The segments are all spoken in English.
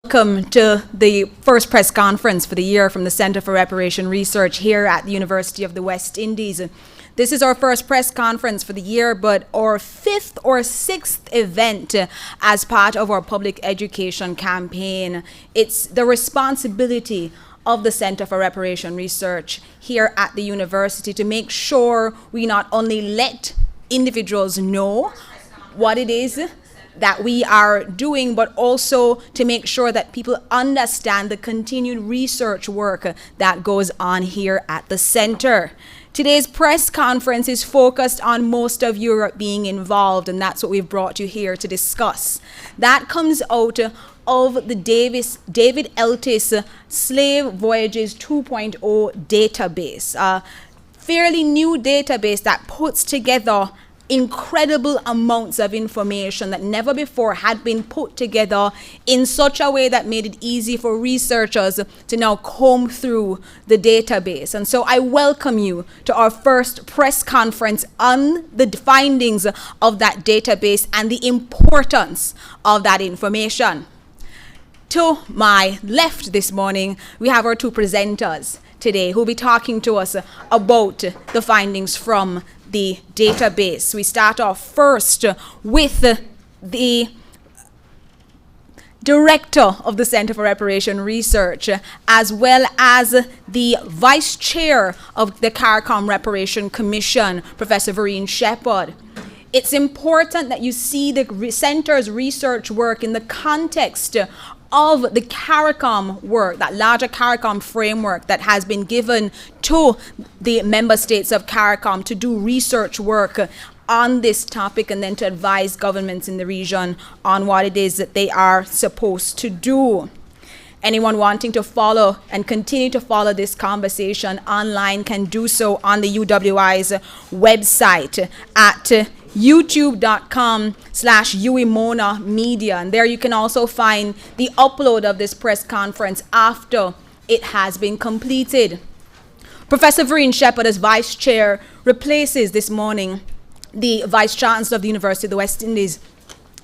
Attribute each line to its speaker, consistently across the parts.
Speaker 1: Welcome to the first press conference for the year from the Center for Reparation Research here at the University of the West Indies. This is our first press conference for the year, but our fifth or sixth event as part of our public education campaign. It's the responsibility of the Center for Reparation Research here at the university to make sure we not only let individuals know what it is that we are doing, but also to make sure that people understand the continued research work that goes on here at the center. Today's press conference is focused on most of Europe being involved, and that's what we've brought you here to discuss. That comes out of the David Eltis Slave Voyages 2.0 database, a fairly new database that puts together incredible amounts of information that never before had been put together in such a way that made it easy for researchers to now comb through the database. And so I welcome you to our first press conference on the findings of that database and the importance of that information. To my left this morning, we have our two presenters today who will be talking to us about the findings from the database. We start off first with the director of the Center for Reparation Research, as well as the vice chair of the CARICOM Reparation Commission, Professor Vereen Shepherd. It's important that you see the center's research work in the context of the CARICOM work, that larger CARICOM framework that has been given to the member states of CARICOM to do research work on this topic and then to advise governments in the region on what it is that they are supposed to do. Anyone wanting to follow and continue to follow this conversation online can do so on the UWI's website at youtube.com/MonaMedia, and there you can also find the upload of this press conference after it has been completed. Professor Vereen Shepherd, as vice chair, replaces this morning the vice chancellor of the University of the West Indies,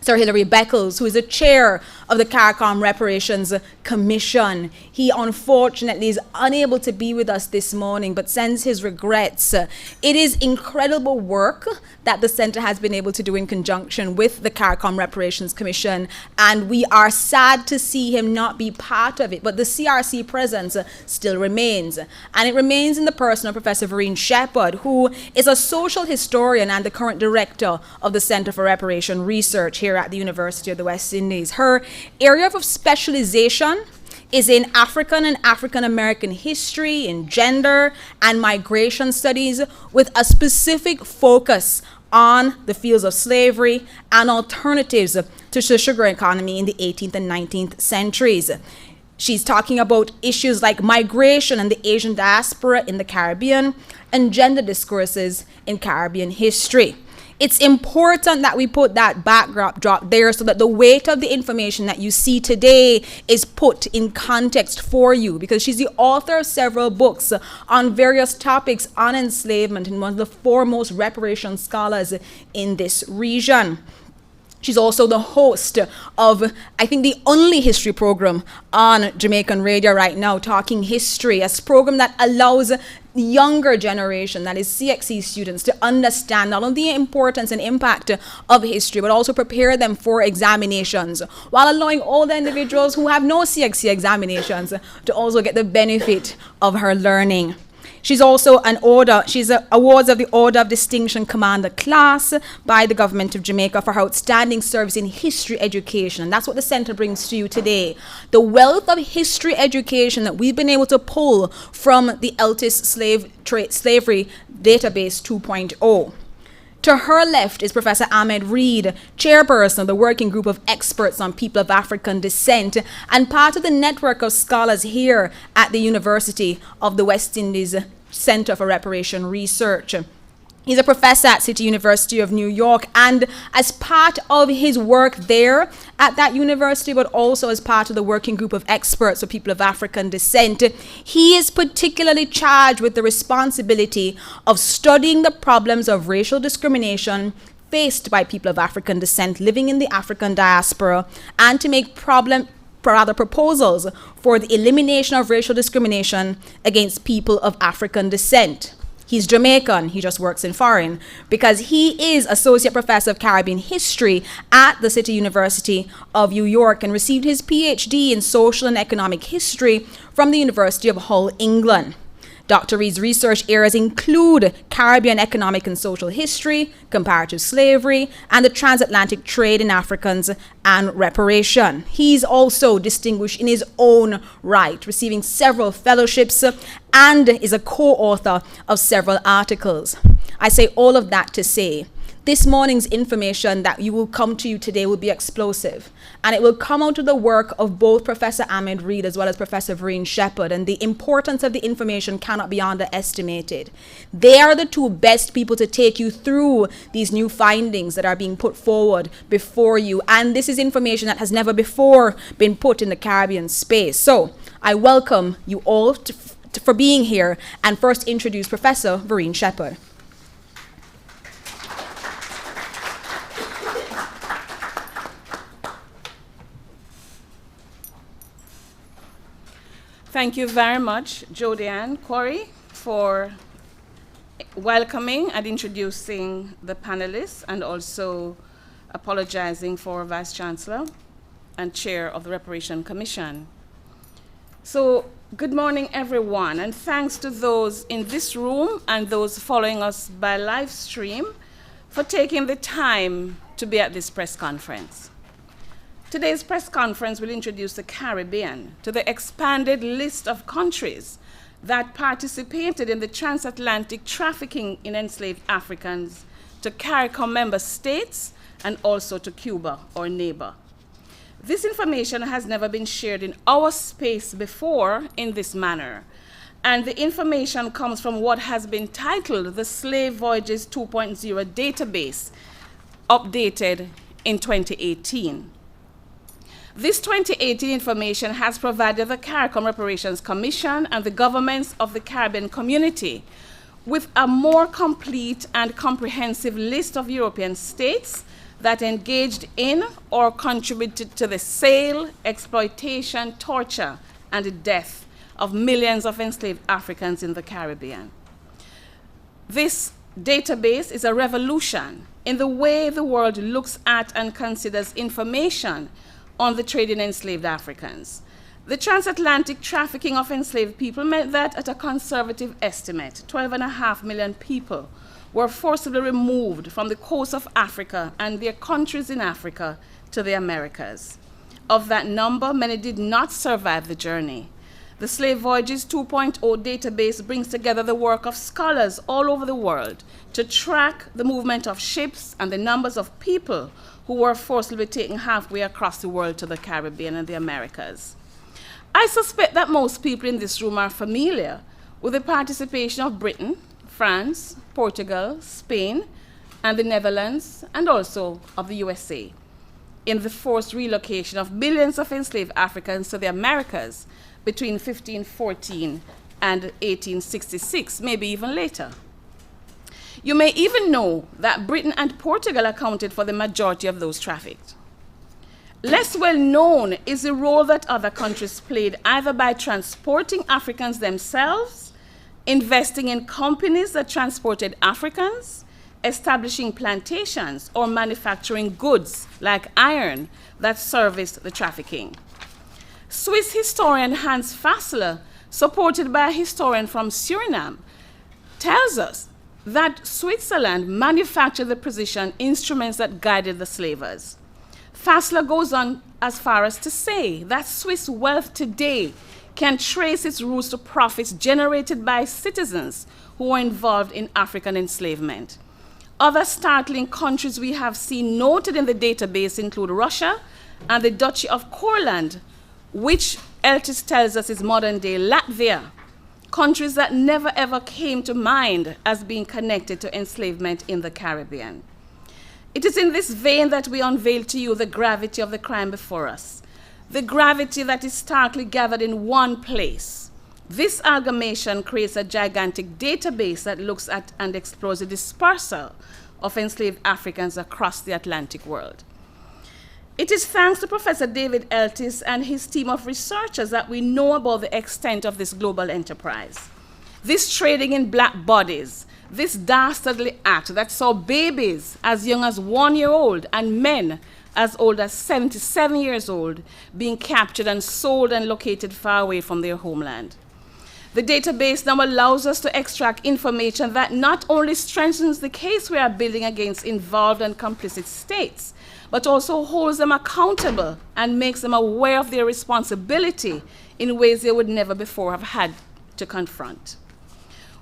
Speaker 1: Sir Hilary Beckles, who is the chair of the CARICOM Reparations Commission. He unfortunately is unable to be with us this morning, but sends his regrets. It is incredible work that the center has been able to do in conjunction with the CARICOM Reparations Commission, and we are sad to see him not be part of it, but the CRC presence still remains. And it remains in the person of Professor Vereen Shepherd, who is a social historian and the current director of the Center for Reparation Research here at the University of the West Indies. Her area of specialization is in African and African American history, in gender and migration studies, with a specific focus on the fields of slavery and alternatives to the sugar economy in the 18th and 19th centuries. She's talking about issues like migration and the Asian diaspora in the Caribbean and gender discourses in Caribbean history. It's important that we put that backdrop there so that the weight of the information that you see today is put in context for you, because she's the author of several books on various topics on enslavement and one of the foremost reparation scholars in this region. She's also the host of, I think, the only history program on Jamaican radio right now, Talking History, a program that allows the younger generation, that is CXC students, to understand not only the importance and impact of history, but also prepare them for examinations, while allowing all the individuals who have no CXC examinations to also get the benefit of her learning. She's also awards of the Order of Distinction Commander class by the government of Jamaica for her outstanding service in history education. And that's what the center brings to you today. The wealth of history education that we've been able to pull from the Eltis Slavery Database 2.0. To her left is Professor Ahmed Reid, chairperson of the Working Group of Experts on People of African Descent and part of the network of scholars here at the University of the West Indies Center for Reparation Research. He's a professor at City University of New York, and as part of his work there at that university, but also as part of the Working Group of Experts for People of African Descent, he is particularly charged with the responsibility of studying the problems of racial discrimination faced by people of African descent living in the African diaspora, and to make proposals for the elimination of racial discrimination against people of African descent. He's Jamaican, he just works in foreign, because he is Associate Professor of Caribbean History at the City University of New York and received his PhD in Social and Economic History from the University of Hull, England. Dr. Reed's research areas include Caribbean economic and social history, comparative slavery, and the transatlantic trade in Africans and reparation. He's also distinguished in his own right, receiving several fellowships and is a co-author of several articles. I say all of that to say, this morning's information that will come to you today will be explosive, and it will come out of the work of both Professor Ahmed Reed as well as Professor Vereen Shepherd, and the importance of the information cannot be underestimated. They are the two best people to take you through these new findings that are being put forward before you, and this is information that has never before been put in the Caribbean space. So I welcome you all for being here, and first introduce Professor Vereen Shepherd.
Speaker 2: Thank you very much, Jody Ann Corey, for welcoming and introducing the panelists, and also apologizing for Vice Chancellor and Chair of the Reparation Commission. So, good morning, everyone, and thanks to those in this room and those following us by live stream for taking the time to be at this press conference. Today's press conference will introduce the Caribbean to the expanded list of countries that participated in the Transatlantic Trafficking in Enslaved Africans to CARICOM member states and also to Cuba, our neighbor. This information has never been shared in our space before in this manner, and the information comes from what has been titled the Slave Voyages 2.0 database, updated in 2018. This 2018 information has provided the CARICOM Reparations Commission and the governments of the Caribbean community with a more complete and comprehensive list of European states that engaged in or contributed to the sale, exploitation, torture, and death of millions of enslaved Africans in the Caribbean. This database is a revolution in the way the world looks at and considers information on the trade in enslaved Africans. The transatlantic trafficking of enslaved people meant that, at a conservative estimate, 12.5 million people were forcibly removed from the coast of Africa and their countries in Africa to the Americas. Of that number, many did not survive the journey. The Slave Voyages 2.0 database brings together the work of scholars all over the world to track the movement of ships and the numbers of people who were forcibly taken halfway across the world to the Caribbean and the Americas. I suspect that most people in this room are familiar with the participation of Britain, France, Portugal, Spain, and the Netherlands, and also of the USA, in the forced relocation of millions of enslaved Africans to the Americas between 1514 and 1866, maybe even later. You may even know that Britain and Portugal accounted for the majority of those trafficked. Less well known is the role that other countries played, either by transporting Africans themselves, investing in companies that transported Africans, establishing plantations, or manufacturing goods like iron that serviced the trafficking. Swiss historian Hans Fassler, supported by a historian from Suriname, tells us that Switzerland manufactured the precision instruments that guided the slavers. Fassler goes on as far as to say that Swiss wealth today can trace its roots to profits generated by citizens who were involved in African enslavement. Other startling countries we have seen noted in the database include Russia and the Duchy of Courland, which Eltis tells us is modern-day Latvia, countries that never ever came to mind as being connected to enslavement in the Caribbean. It is in this vein that we unveil to you the gravity of the crime before us, the gravity that is starkly gathered in one place. This amalgamation creates a gigantic database that looks at and explores the dispersal of enslaved Africans across the Atlantic world. It is thanks to Professor David Eltis and his team of researchers that we know about the extent of this global enterprise. This trading in black bodies, this dastardly act that saw babies as young as 1 year old and men as old as 77 years old being captured and sold and located far away from their homeland. The database now allows us to extract information that not only strengthens the case we are building against involved and complicit states, but also holds them accountable and makes them aware of their responsibility in ways they would never before have had to confront.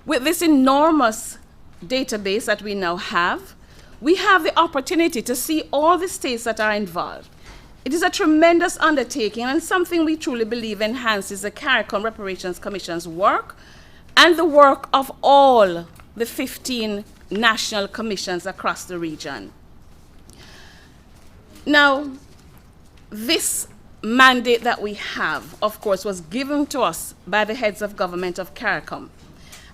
Speaker 2: With this enormous database that we now have, we have the opportunity to see all the states that are involved. It is a tremendous undertaking and something we truly believe enhances the CARICOM Reparations Commission's work and the work of all the 15 national commissions across the region. Now, this mandate that we have, of course, was given to us by the heads of government of CARICOM.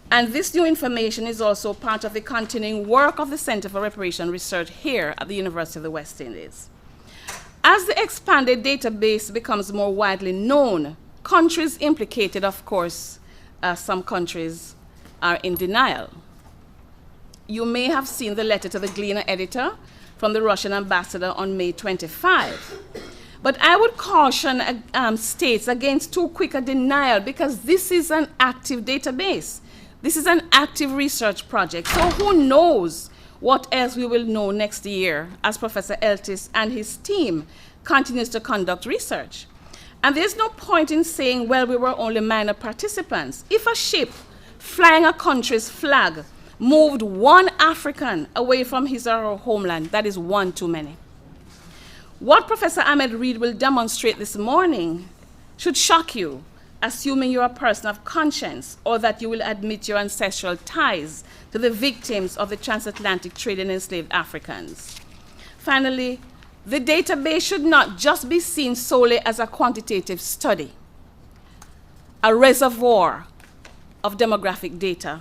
Speaker 2: And this new information is also part of the continuing work of the Center for Reparation Research here at the University of the West Indies. As the expanded database becomes more widely known, countries implicated, of course, some countries are in denial. You may have seen the letter to the Gleaner editor from the Russian ambassador on May 25. But I would caution states against too quick a denial because this is an active database. This is an active research project. So who knows what else we will know next year as Professor Eltis and his team continues to conduct research. And there's no point in saying, well, we were only minor participants. If a ship flying a country's flag moved one African away from his or her homeland, that is one too many. What Professor Ahmed Reid will demonstrate this morning should shock you, assuming you're a person of conscience or that you will admit your ancestral ties to the victims of the transatlantic trade in enslaved Africans. Finally, the database should not just be seen solely as a quantitative study, a reservoir of demographic data.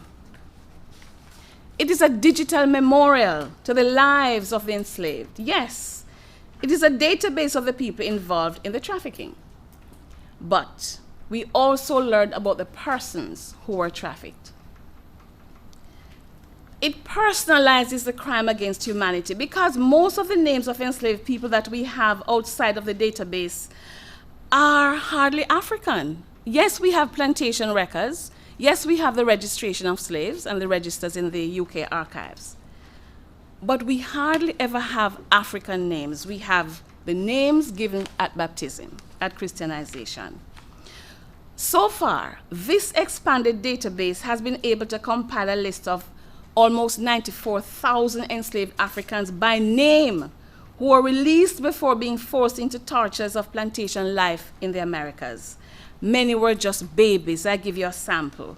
Speaker 2: It is a digital memorial to the lives of the enslaved. Yes, it is a database of the people involved in the trafficking. But we also learned about the persons who were trafficked. It personalizes the crime against humanity because most of the names of enslaved people that we have outside of the database are hardly African. Yes, we have plantation records. Yes, we have the registration of slaves and the registers in the UK archives. But we hardly ever have African names. We have the names given at baptism, at Christianization. So far, this expanded database has been able to compile a list of almost 94,000 enslaved Africans by name who were released before being forced into tortures of plantation life in the Americas. Many were just babies. I give you a sample.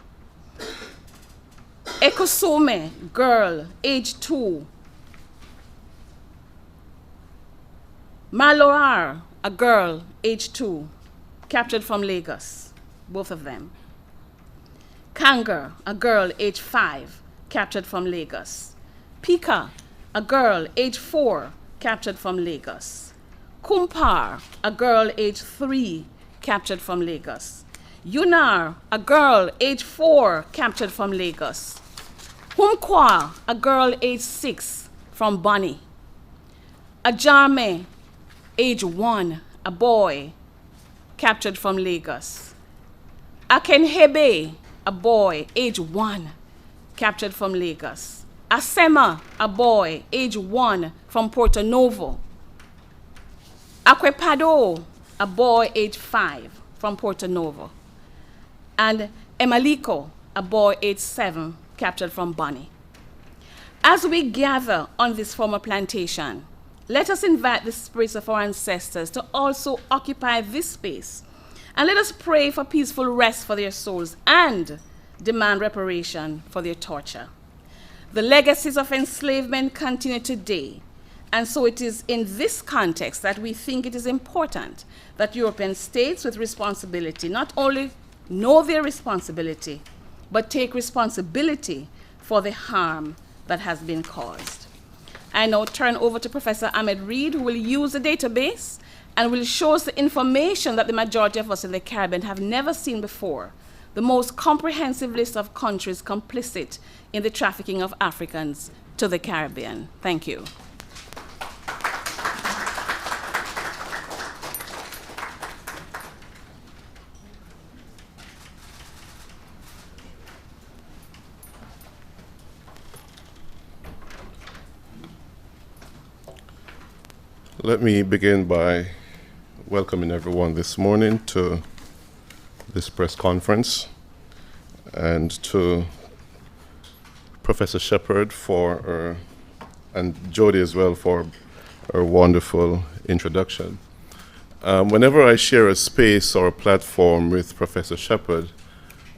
Speaker 2: Ekosome, girl, age 2. Maloar, a girl, age 2, captured from Lagos, both of them. Kanger, a girl, age 5, captured from Lagos. Pika, a girl, age 4, captured from Lagos. Kumpar, a girl, age 3, captured from Lagos. Yunar, a girl, age 4, captured from Lagos. Humkwa, a girl, age 6, from Bonny. Ajame, age 1, a boy, captured from Lagos. Akenhebe, a boy, age 1, captured from Lagos. Asema, a boy, age 1, from Porto Novo. Akwepado, a boy, age 5, from Porto Novo. And Emaliko, a boy, age 7, captured from Bonny. As we gather on this former plantation, let us invite the spirits of our ancestors to also occupy this space. And let us pray for peaceful rest for their souls and demand reparation for their torture. The legacies of enslavement continue today. And so it is in this context that we think it is important that European states with responsibility not only know their responsibility, but take responsibility for the harm that has been caused. I now turn over to Professor Ahmed Reed, who will use the database and will show us the information that the majority of us in the Caribbean have never seen before, the most comprehensive list of countries complicit in the trafficking of Africans to the Caribbean. Thank you.
Speaker 3: Let me begin by welcoming everyone this morning to this press conference, and to Professor Shepherd and Jody as well for her wonderful introduction. Whenever I share a space or a platform with Professor Shepherd,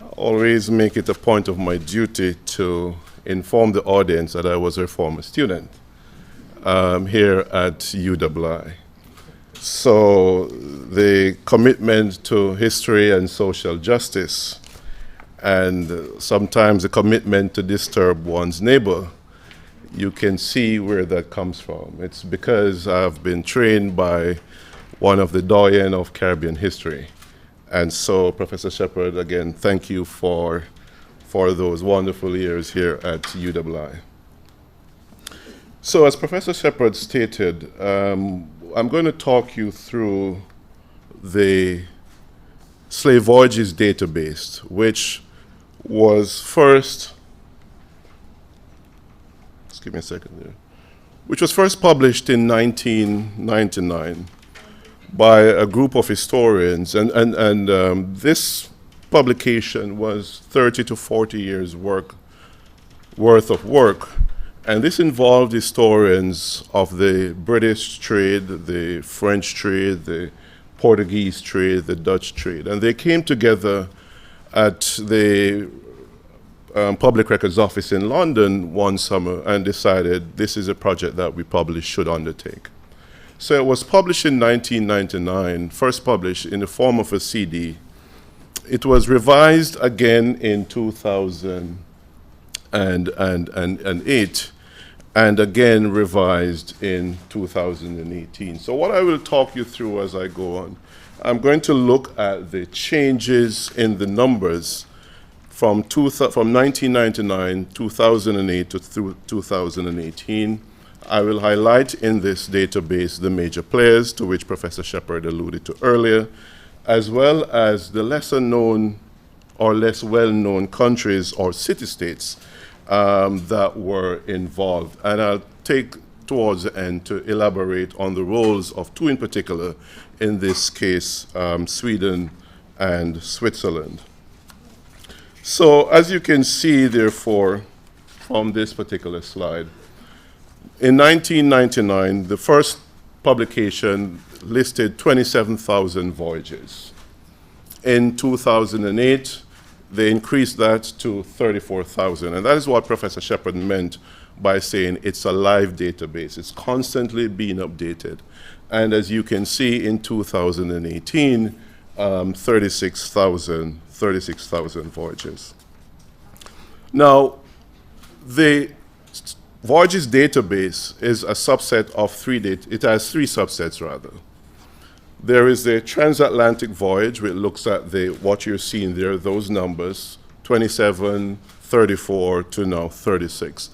Speaker 3: I always make it a point of my duty to inform the audience that I was her former student here at UWI. So the commitment to history and social justice, and sometimes the commitment to disturb one's neighbor, you can see where that comes from. It's because I've been trained by one of the doyen of Caribbean history. And so, Professor Shepherd, again, thank you for those wonderful years here at UWI. So as Professor Shepherd stated, I'm going to talk you through the slave voyages database, which was first, just give me a second here, which was first published in 1999 by a group of historians. And this publication was 30 to 40 years worth of work. And this involved historians of the British trade, the French trade, the Portuguese trade, the Dutch trade. And they came together at the Public Records Office in London one summer and decided this is a project that we probably should undertake. So it was published in 1999, first published in the form of a CD. It was revised again in 2008, and again revised in 2018. So what I will talk you through as I go on, I'm going to look at the changes in the numbers from 1999, 2008 to 2018. I will highlight in this database the major players to which Professor Shepherd alluded to earlier, as well as the lesser known or less well-known countries or city-states that were involved. And I'll take towards the end to elaborate on the roles of two in particular, in this case, Sweden and Switzerland. So as you can see, therefore, from this particular slide, in 1999, the first publication listed 27,000 voyages. In 2008, they increased that to 34,000. And that is what Professor Shepherd meant by saying it's a live database. It's constantly being updated. And as you can see, in 2018, 36,000 voyages. Now, the voyages database is a subset of it has three subsets rather. There is the Transatlantic voyage, which looks at what you're seeing there, those numbers, 27, 34 to now 36.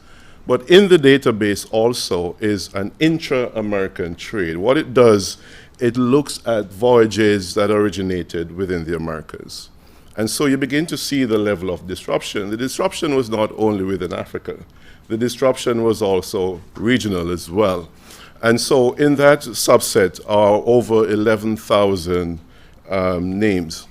Speaker 3: But in the database also is an intra-American trade. What it does, it looks at voyages that originated within the Americas. And so you begin to see the level of disruption. The disruption was not only within Africa. The disruption was also regional as well. And so in that subset are over 11,000 names.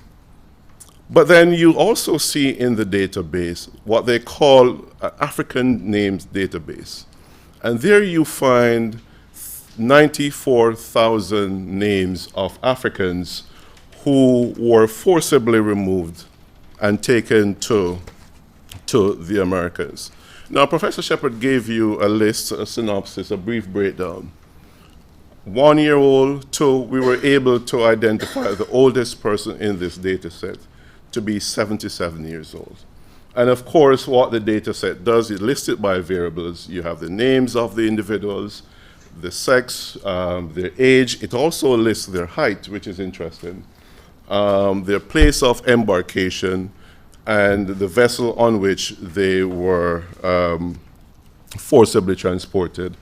Speaker 3: But then you also see in the database what they call an African names database. And there you find 94,000 names of Africans who were forcibly removed and taken to the Americas. Now, Professor Shepherd gave you a list, a synopsis, a brief breakdown. 1 year old to, we were able to identify the oldest person in this data set to be 77 years old. And of course, what the data set does, it lists it by variables. You have the names of the individuals, the sex, their age. It also lists their height, which is interesting, their place of embarkation, and the vessel on which they were forcibly transported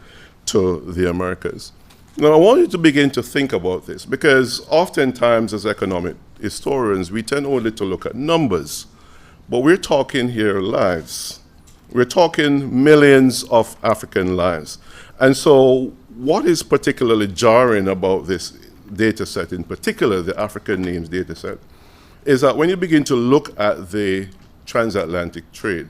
Speaker 3: to the Americas. Now, I want you to begin to think about this, because oftentimes as economic historians, we tend only to look at numbers, but we're talking here lives. We're talking millions of African lives. And so what is particularly jarring about this data set, in particular the African names data set, is that when you begin to look at the transatlantic trade,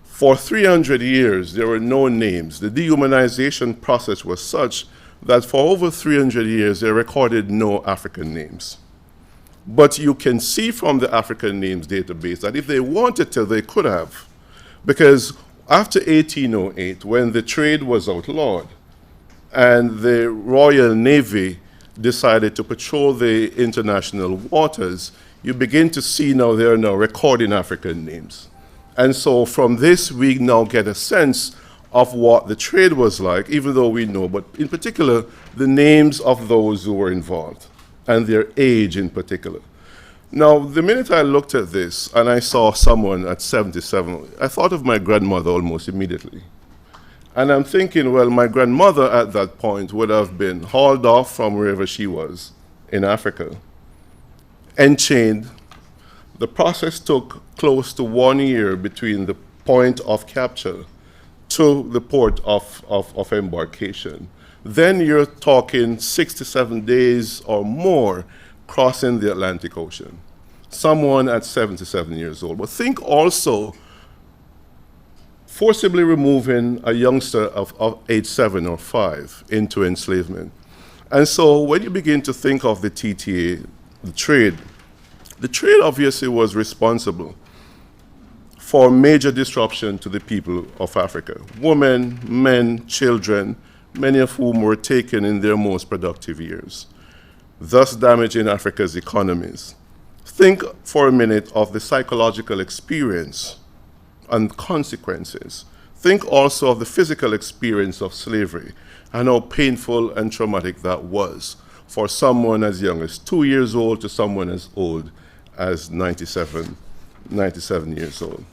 Speaker 3: for 300 years, there were no names. The dehumanization process was such that for over 300 years, they recorded no African names. But you can see from the African names database that if they wanted to, they could have. Because after 1808, when the trade was outlawed, and the Royal Navy decided to patrol the international waters, you begin to see now they are now recording African names. And so from this, we now get a sense of what the trade was like, even though we know, but in particular, the names of those who were involved and their age in particular. Now, the minute I looked at this and I saw someone at 77, I thought of my grandmother almost immediately. And I'm thinking, well, my grandmother at that point would have been hauled off from wherever she was in Africa, enchained. The process took close to 1 year between the point of capture to the port of embarkation. Then you're talking 6 to 7 days or more crossing the Atlantic Ocean. Someone at 77 years old. But think also forcibly removing a youngster of age 7 or 5 into enslavement. And so when you begin to think of the TTA, the trade obviously was responsible for major disruption to the people of Africa. Women, men, children, many of whom were taken in their most productive years, thus damaging Africa's economies. Think for a minute of the psychological experience and consequences. Think also of the physical experience of slavery and how painful and traumatic that was for someone as young as 2 years old to someone as old as 97 years old.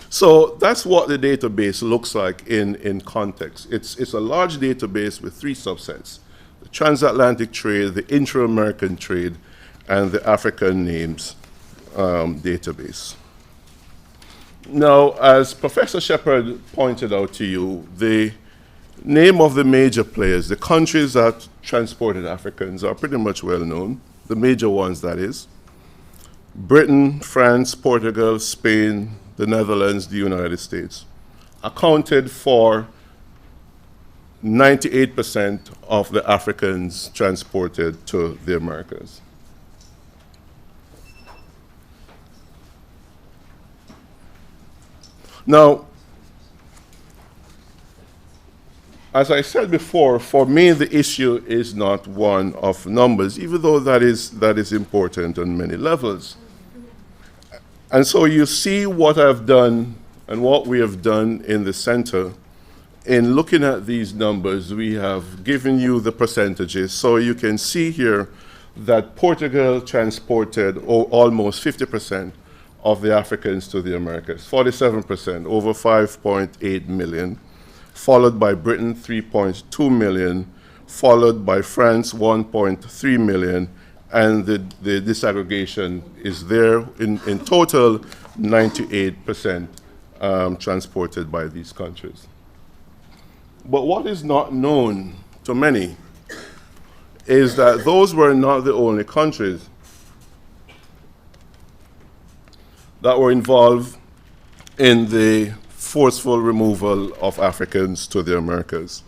Speaker 3: So that's what the database looks like in context. It's a large database with 3 subsets: the transatlantic trade, the intra-American trade, and the African names database. Now, as Professor Shepard pointed out to you, the name of the major players, the countries that transported Africans, are pretty much well known, the major ones, that is. Britain, France, Portugal, Spain, the Netherlands, the United States, accounted for 98% of the Africans transported to the Americas. Now, as I said before, for me the issue is not one of numbers, even though that is important on many levels. And so you see what I've done and what we have done in the center. In looking at these numbers, we have given you the percentages. So you can see here that Portugal transported almost 50% of the Africans to the Americas, 47%, over 5.8 million, followed by Britain, 3.2 million, followed by France, 1.3 million, and the disaggregation is there. In total, 98% transported by these countries. But what is not known to many is that those were not the only countries that were involved in the forceful removal of Africans to the Americas.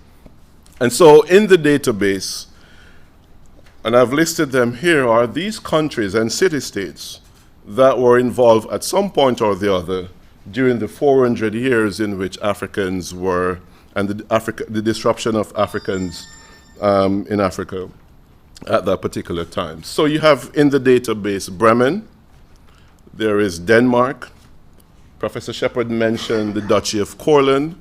Speaker 3: And so in the database, and I've listed them here, are these countries and city-states that were involved at some point or the other during the 400 years in which Africans were, and the disruption of Africans in Africa at that particular time. So you have in the database Bremen, there is Denmark, Professor Shepard mentioned the Duchy of Courland,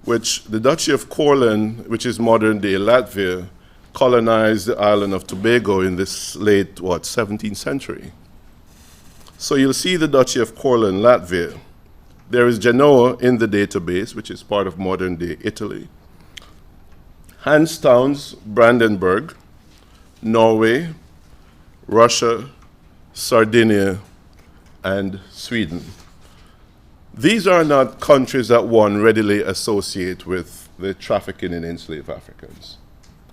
Speaker 3: which the Duchy of Courland, which is modern-day Latvia, colonized the island of Tobago in this late, 17th century. So you'll see the Duchy of Courland, Latvia. There is Genoa in the database, which is part of modern-day Italy. Hans Towns, Brandenburg, Norway, Russia, Sardinia, and Sweden. These are not countries that one readily associate with the trafficking in enslaved Africans.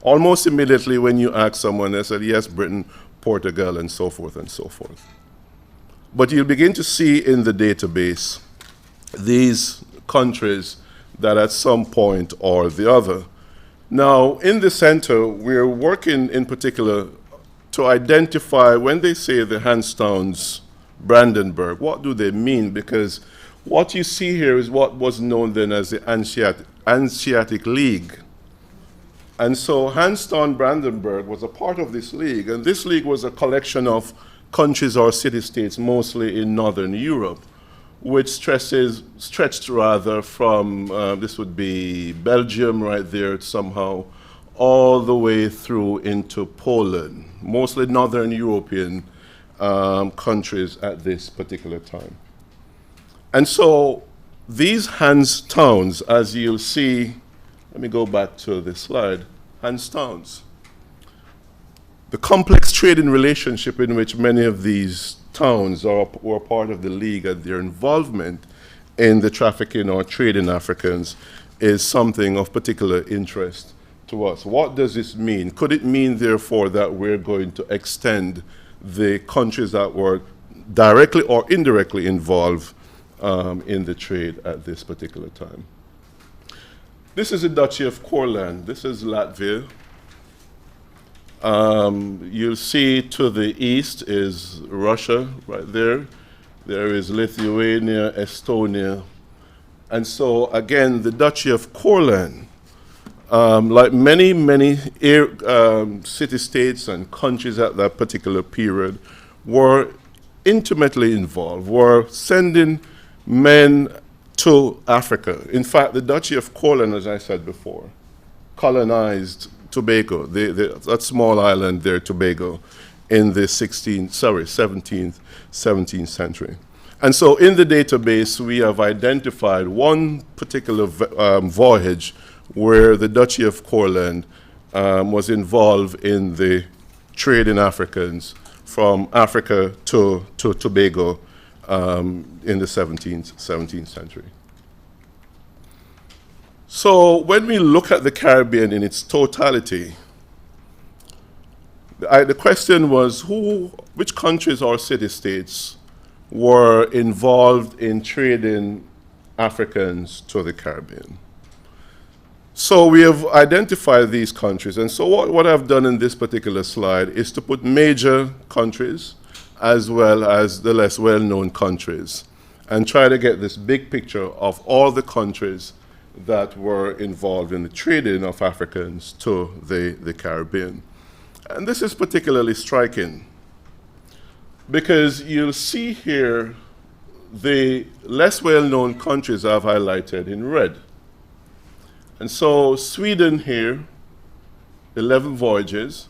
Speaker 3: Almost immediately when you ask someone, they said, yes, Britain, Portugal, and so forth and so forth. But you'll begin to see in the database these countries that at some point or the other. Now, in the center, we're working in particular to identify when they say the Hans Towns, Brandenburg, what do they mean? Because what you see here is what was known then as the Hanseatic League. And so Hanstown Brandenburg was a part of this league, and this league was a collection of countries or city-states, mostly in Northern Europe, which stretched rather from, this would be Belgium right there somehow, all the way through into Poland, mostly Northern European countries at this particular time. And so these Hans Towns, as you'll see, let me go back to this slide, Hans Towns. The complex trading relationship in which many of these towns were part of the league and their involvement in the trafficking or trading Africans is something of particular interest to us. What does this mean? Could it mean, therefore, that we're going to extend the countries that were directly or indirectly involved in the trade at this particular time? This is the Duchy of Courland. This is Latvia. You'll see to the east is Russia right there. There is Lithuania, Estonia. And so, again, the Duchy of Courland, like many city-states and countries at that particular period, were intimately involved, were sending men to Africa. In fact, the Duchy of Courland, as I said before, colonized Tobago, that small island there, Tobago, in the 17th century. And so in the database, we have identified one particular voyage where the Duchy of Courland was involved in the trade in Africans from Africa to Tobago in the 17th century. So when we look at the Caribbean in its totality, the question was which countries or city-states were involved in trading Africans to the Caribbean. So we have identified these countries, and so what I've done in this particular slide is to put major countries as well as the less well-known countries and try to get this big picture of all the countries that were involved in the trading of Africans to the Caribbean. And this is particularly striking because you'll see here the less well-known countries I've highlighted in red. And so Sweden here, 11 voyages,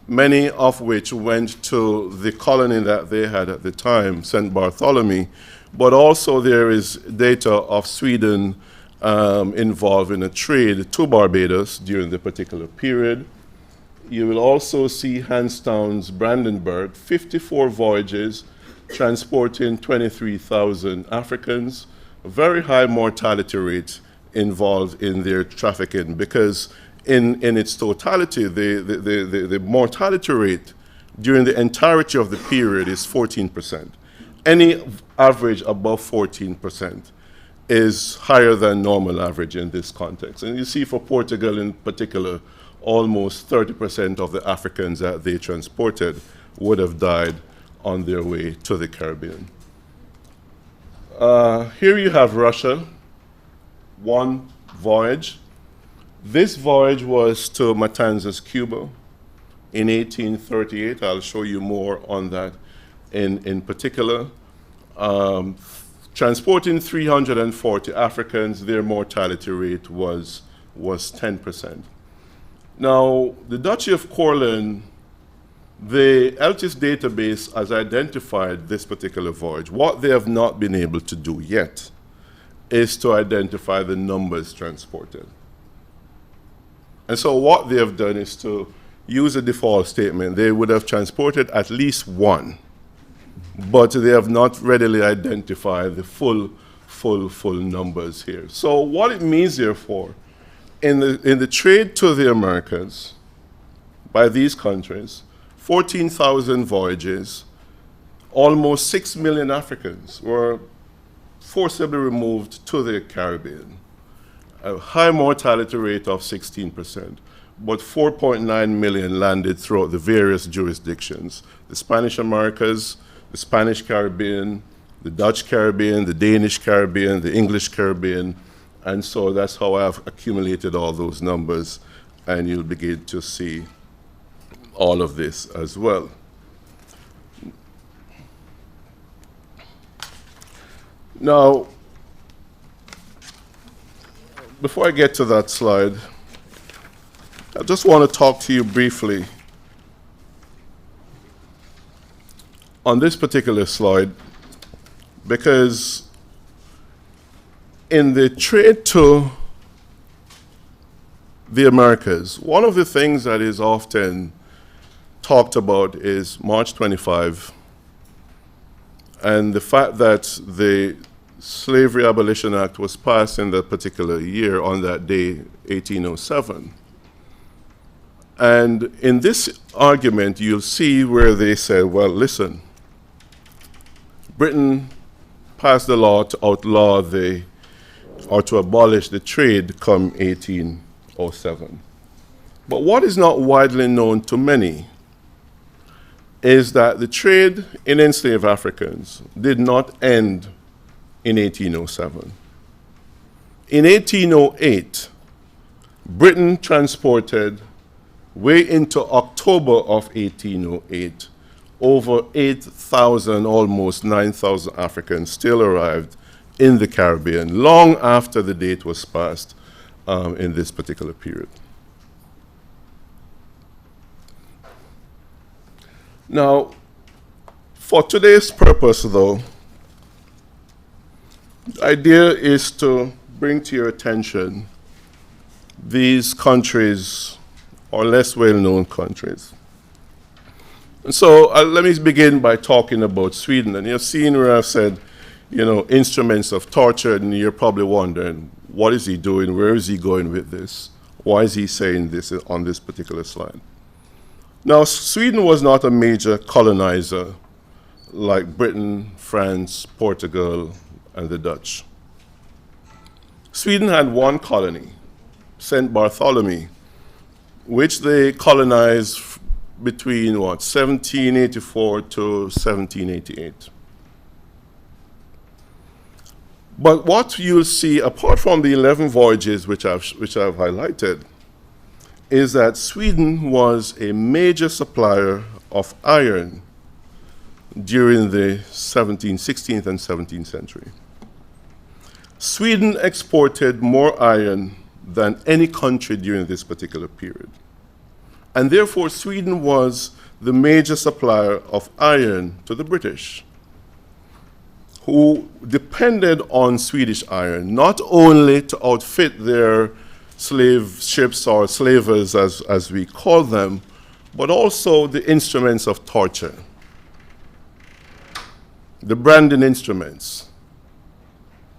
Speaker 3: many of which went to the colony that they had at the time, St. Bartholomew, but also there is data of Sweden involved in a trade to Barbados during the particular period. You will also see Hans Towns, Brandenburg, 54 voyages, transporting 23,000 Africans, a very high mortality rate involved in their trafficking because in its totality, the mortality rate during the entirety of the period is 14%. Any average above 14% is higher than normal average in this context. And you see for Portugal in particular, almost 30% of the Africans that they transported would have died on their way to the Caribbean. Here you have Russia, one voyage. This voyage was to Matanzas, Cuba in 1838. I'll show you more on that in particular. Transporting 340 Africans, their mortality rate was 10%. Now, the Duchy of Courland, the ELTIS database has identified this particular voyage. What they have not been able to do yet is to identify the numbers transported. And so what they have done is to use a default statement. They would have transported at least one, but they have not readily identified the full numbers here. So what it means, therefore, in the trade to the Americas by these countries, 14,000 voyages, almost 6 million Africans were forcibly removed to the Caribbean. A high mortality rate of 16%, but 4.9 million landed throughout the various jurisdictions: the Spanish Americas, the Spanish Caribbean, the Dutch Caribbean, the Danish Caribbean, the English Caribbean. And so that's how I've accumulated all those numbers, and you'll begin to see all of this as well. Now, before I get to that slide, I just want to talk to you briefly on this particular slide, because in the trade to the Americas, one of the things that is often talked about is March 25 and the fact that the Slavery Abolition Act was passed in that particular year on that day, 1807. And in this argument, you'll see where they said, well, listen, Britain passed the law to outlaw or to abolish the trade come 1807. But what is not widely known to many is that the trade in enslaved Africans did not end in 1807. In 1808, Britain transported, way into October of 1808, over 8,000, almost 9,000 Africans still arrived in the Caribbean, long after the date was passed in this particular period. Now, for today's purpose, though, the idea is to bring to your attention these countries, or less well-known countries. And so let me begin by talking about Sweden. And you've seen where I've said, instruments of torture, and you're probably wondering, what is he doing? Where is he going with this? Why is he saying this on this particular slide? Now, Sweden was not a major colonizer like Britain, France, Portugal, and the Dutch. Sweden had one colony, St. Bartholomew, which they colonized between 1784 to 1788. But what you'll see, apart from the 11 voyages which I've highlighted, is that Sweden was a major supplier of iron during the 16th and 17th century. Sweden exported more iron than any country during this particular period. And therefore, Sweden was the major supplier of iron to the British, who depended on Swedish iron, not only to outfit their slave ships or slavers, as we call them, but also the instruments of torture, the branding instruments,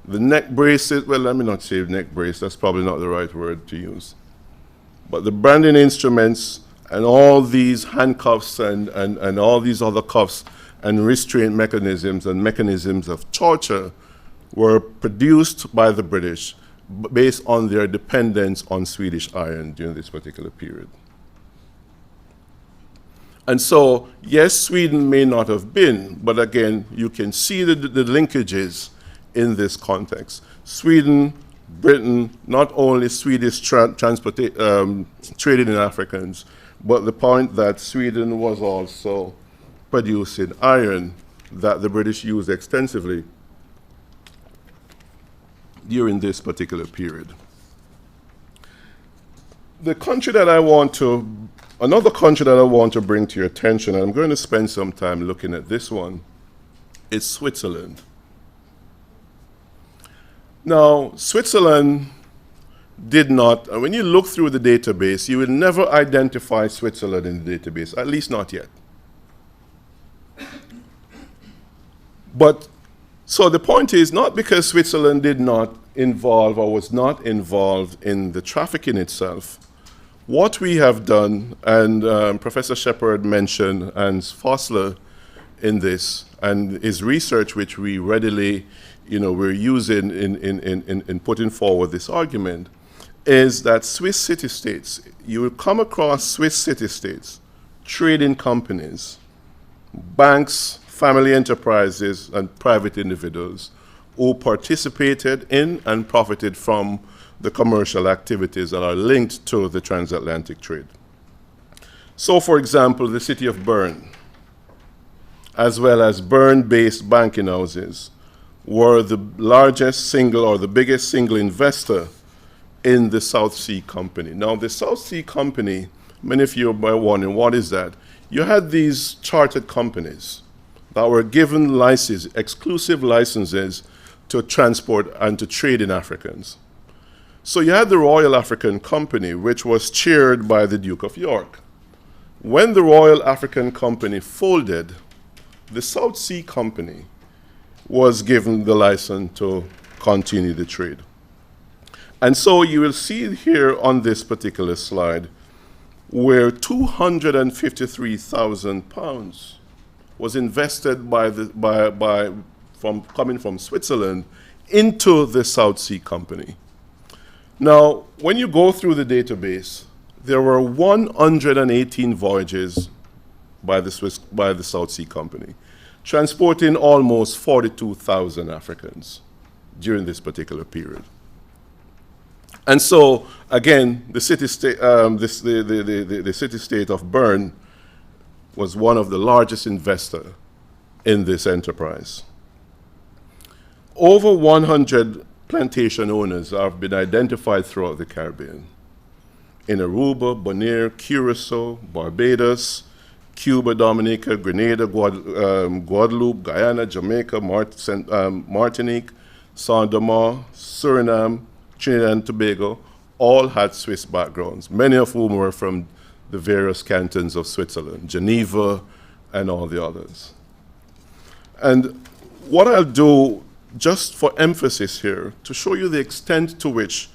Speaker 3: the neck braces. Well, let me not say neck brace, that's probably not the right word to use. But the branding instruments and all these handcuffs and all these other cuffs and restraint mechanisms and mechanisms of torture were produced by the British based on their dependence on Swedish iron during this particular period. And so, yes, Sweden may not have been, but again, you can see the linkages in this context. Sweden, Britain, not only Swedish trading in Africans, but the point that Sweden was also producing iron that the British used extensively during this particular period. The country that I want to, another country that I want to bring to your attention, and I'm going to spend some time looking at this one, is Switzerland. Now, Switzerland did not, when you look through the database, you will never identify Switzerland in the database, at least not yet. But, so the point is, not because Switzerland did not involve or was not involved in the trafficking itself, what we have done, and Professor Shepard mentioned, and Fossler in this, and his research, which we readily, we're using in putting forward this argument, is that Swiss city-states, you will come across Swiss city-states, trading companies, banks, family enterprises, and private individuals who participated in and profited from the commercial activities that are linked to the transatlantic trade. So, for example, the city of Bern, as well as Bern-based banking houses, were the largest single or the biggest single investor in the South Sea Company. Now, the South Sea Company, many of you are wondering, what is that? You had these chartered companies that were given licenses, exclusive licenses to transport and to trade in Africans. So you had the Royal African Company, which was chaired by the Duke of York. When the Royal African Company folded, the South Sea Company was given the license to continue the trade. And so you will see here on this particular slide where £253,000 was invested coming from Switzerland into the South Sea Company. Now, when you go through the database, there were 118 voyages by the South Sea Company, transporting almost 42,000 Africans during this particular period. And so, again, the city-state of Bern was one of the largest investors in this enterprise. Over 100 plantation owners have been identified throughout the Caribbean. In Aruba, Bonaire, Curacao, Barbados, Cuba, Dominica, Grenada, Guadeloupe, Guyana, Jamaica, Martinique, Saint Domingue, Suriname, Trinidad and Tobago, all had Swiss backgrounds, many of whom were from the various cantons of Switzerland, Geneva, and all the others. And what I'll do, just for emphasis here, to show you the extent to which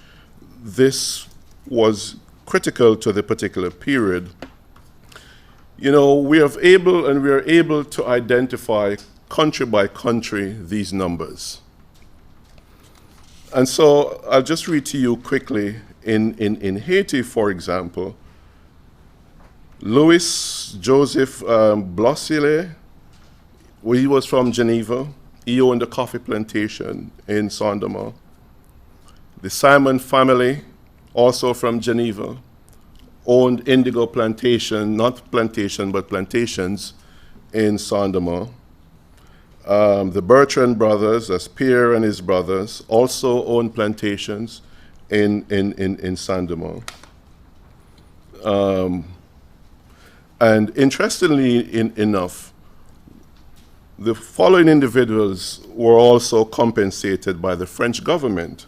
Speaker 3: this was critical to the particular period, we are able to identify country by country these numbers. And so I'll just read to you quickly. In Haiti, for example, Louis Joseph Blossile, he was from Geneva. He owned a coffee plantation in Saint Domingue. The Simon family, also from Geneva, owned indigo plantation, not plantation, but plantations in Saint Domingue. The Bertrand brothers, as Pierre and his brothers, also owned plantations in Saint Domingue. And interestingly enough, the following individuals were also compensated by the French government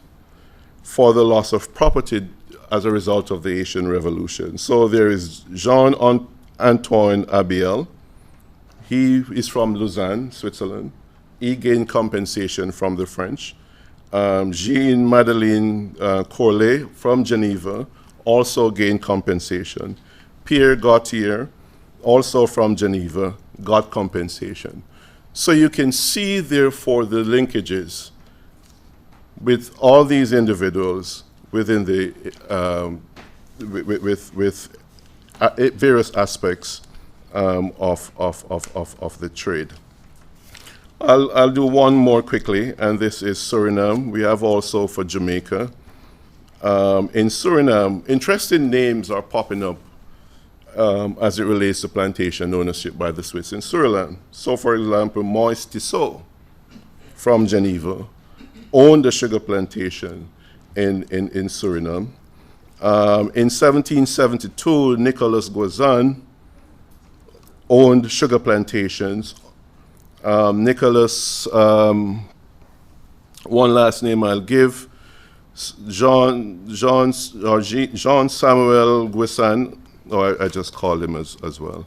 Speaker 3: for the loss of property as a result of the Haitian Revolution. So there is Jean-Antoine Abiel. He is from Lausanne, Switzerland. He gained compensation from the French. Jean-Madeleine Corlet from Geneva also gained compensation. Pierre Gauthier, also from Geneva, got compensation. So you can see, therefore, the linkages with all these individuals within the with various aspects of the trade. I'll do one more quickly, and this is Suriname. We have also for Jamaica. In Suriname, interesting names are popping up as it relates to plantation ownership by the Swiss in Suriname. So, for example, Moïse Tissot from Geneva owned a sugar plantation in Suriname. In 1772, Nicholas Guazan owned sugar plantations. Nicholas, one last name I'll give, Jean Samuel Guisan, or I just call him as well.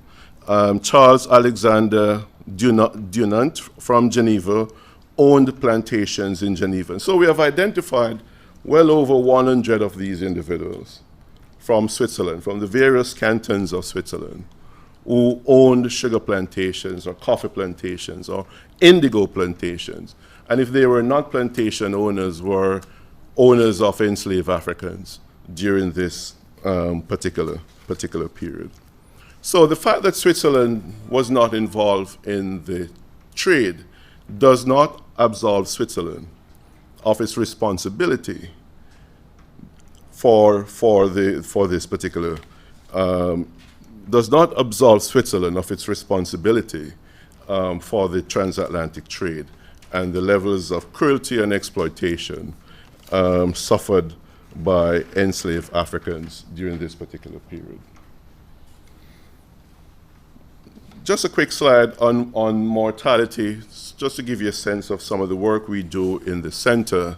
Speaker 3: Charles Alexander Dunant from Geneva owned plantations in Geneva. And so we have identified well over 100 of these individuals from Switzerland, from the various cantons of Switzerland, who owned sugar plantations or coffee plantations or indigo plantations. And if they were not plantation owners, were owners of enslaved Africans during this particular period. So the fact that Switzerland was not involved in the trade does not absolve Switzerland of its responsibility for this particular, does not absolve Switzerland of its responsibility for the transatlantic trade and the levels of cruelty and exploitation suffered by enslaved Africans during this particular period. Just a quick slide on mortality, just to give you a sense of some of the work we do in the center.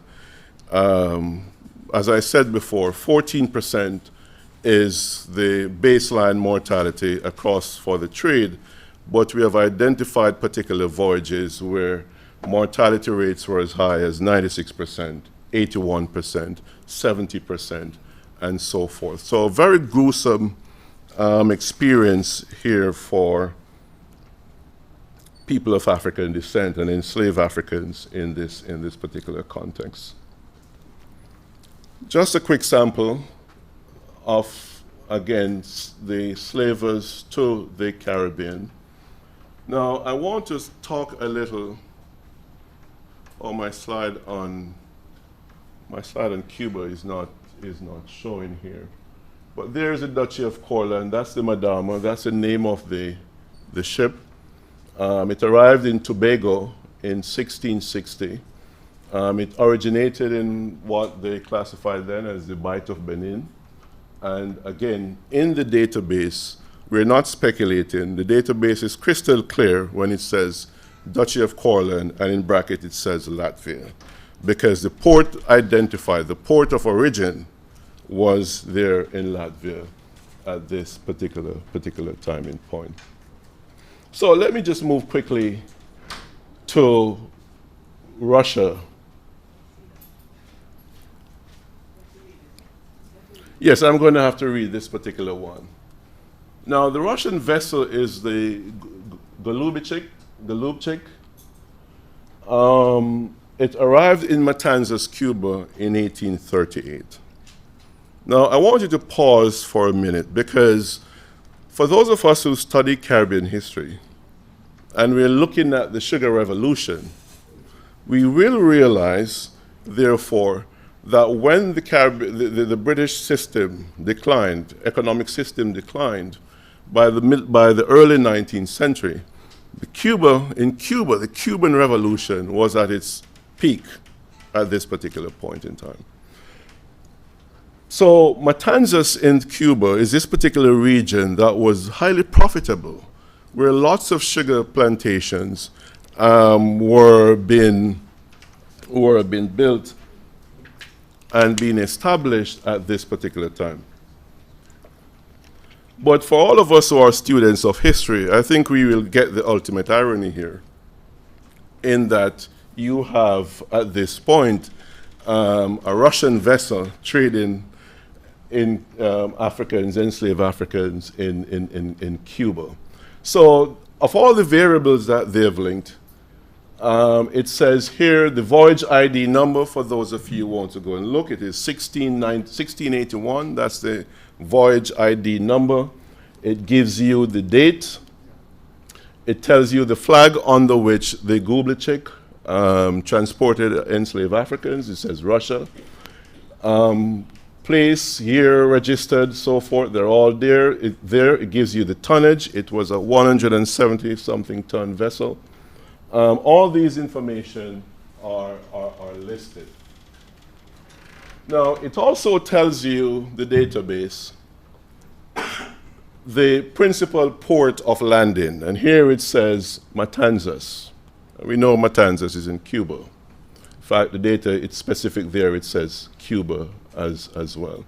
Speaker 3: As I said before, 14% is the baseline mortality across for the trade, but we have identified particular voyages where mortality rates were as high as 96%, 81%, 70%, and so forth. So a very gruesome experience here for people of African descent and enslaved Africans in this particular context. Just a quick sample of, again, the slavers to the Caribbean. Now, I want to talk a little on my slide on Cuba is not showing here. But there's the Duchy of Courland, that's the Madama, that's the name of the ship. It arrived in Tobago in 1660. It originated in what they classified then as the Bight of Benin. And again, in the database, we're not speculating. The database is crystal clear when it says Duchy of Courland, and in bracket it says Latvia, because the port identified, the port of origin was there in Latvia at this particular timing point. So let me just move quickly to Russia. Yes, I'm going to have to read this particular one. Now, the Russian vessel is the Golubchik. It arrived in Matanzas, Cuba in 1838. Now, I want you to pause for a minute, because for those of us who study Caribbean history, and we're looking at the sugar revolution, we will realize, therefore, that when the British system declined, economic system declined, by the early 19th century, the Cuban Revolution was at its peak at this particular point in time. So Matanzas in Cuba is this particular region that was highly profitable, where lots of sugar plantations were being built and being established at this particular time. But for all of us who are students of history, I think we will get the ultimate irony here, in that you have, at this point, a Russian vessel trading in enslaved Africans in Cuba. So of all the variables that they've linked, it says here the voyage ID number, for those of you who want to go and look, it is 1681, that's the voyage ID number. It gives you the date. It tells you the flag under which the Golubchik transported enslaved Africans. It says Russia. Place, year, registered, so forth, they're all there. It gives you the tonnage. It was a 170-something ton vessel. All these information are listed. Now, it also tells you, the database, the principal port of landing. And here it says Matanzas. We know Matanzas is in Cuba. In fact, the data, it's specific there, it says Cuba as well.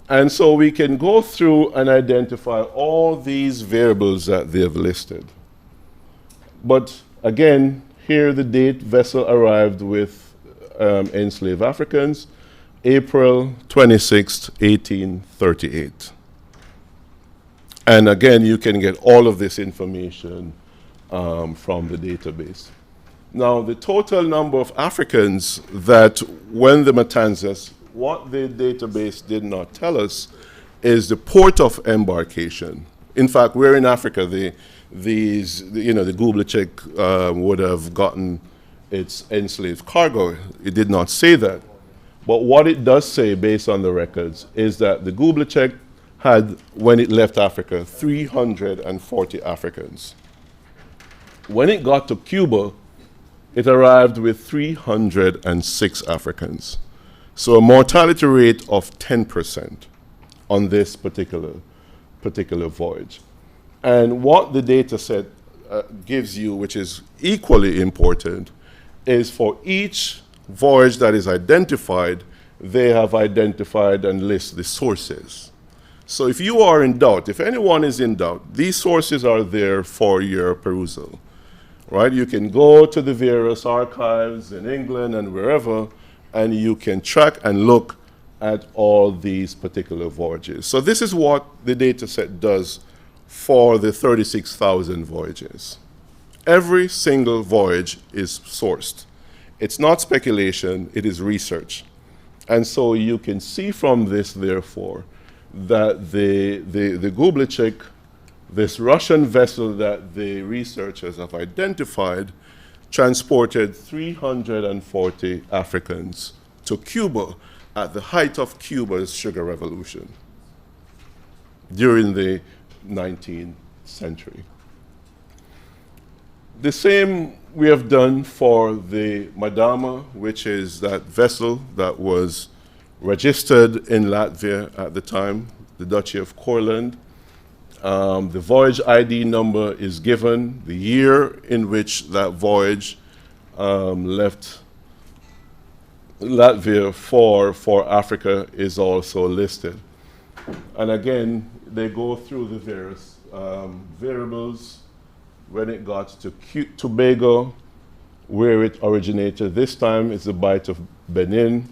Speaker 3: And so we can go through and identify all these variables that they have listed. But again, here the date vessel arrived with enslaved Africans, April 26, 1838. And again, you can get all of this information from the database. Now, the total number of Africans that when the Matanzas, what the database did not tell us is the port of embarkation. In fact, we're in Africa. The Complicit would have gotten its enslaved cargo. It did not say that. But what it does say, based on the records, is that the Complicit had, when it left Africa, 340 Africans. When it got to Cuba, it arrived with 306 Africans. So a mortality rate of 10% on this particular voyage. And what the data set gives you, which is equally important, is for each voyage that is identified, they have identified and list the sources. So if you are in doubt, if anyone is in doubt, these sources are there for your perusal, right? You can go to the various archives in England and wherever, and you can track and look at all these particular voyages. So this is what the data set does for the 36,000 voyages. Every single voyage is sourced. It's not speculation, it is research. And so you can see from this, therefore, that the Complicit, this Russian vessel that the researchers have identified, transported 340 Africans to Cuba at the height of Cuba's sugar revolution during the 19th century. The same we have done for the Madama, which is that vessel that was registered in Latvia at the time, the Duchy of Courland. The voyage ID number is given. The year in which that voyage left Latvia for Africa is also listed. And again, they go through the various variables. When it got to Tobago, where it originated, this time it's the Bight of Benin.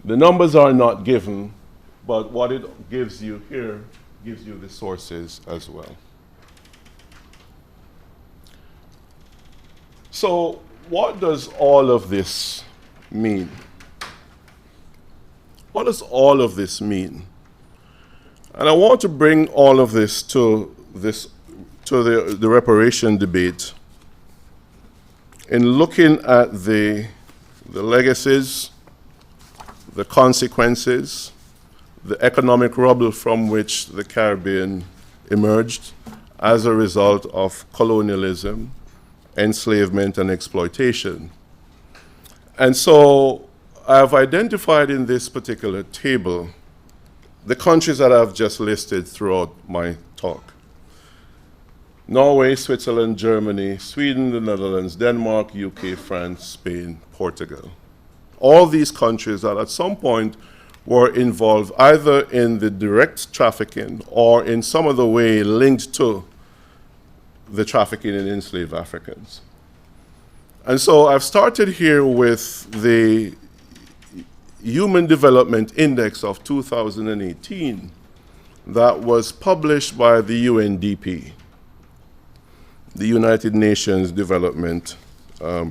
Speaker 3: The numbers are not given, but what it gives you here gives you the sources as well. So what does all of this mean? What does all of this mean? And I want to bring all of this to the reparation debate in looking at the legacies, the consequences, the economic rubble from which the Caribbean emerged as a result of colonialism, enslavement, and exploitation. And so I've identified in this particular table the countries that I've just listed throughout my talk. Norway, Switzerland, Germany, Sweden, the Netherlands, Denmark, UK, France, Spain, Portugal. All these countries that at some point were involved either in the direct trafficking or in some other way linked to the trafficking in enslaved Africans. And so I've started here with the Human Development Index of 2018 that was published by the UNDP, the United Nations Development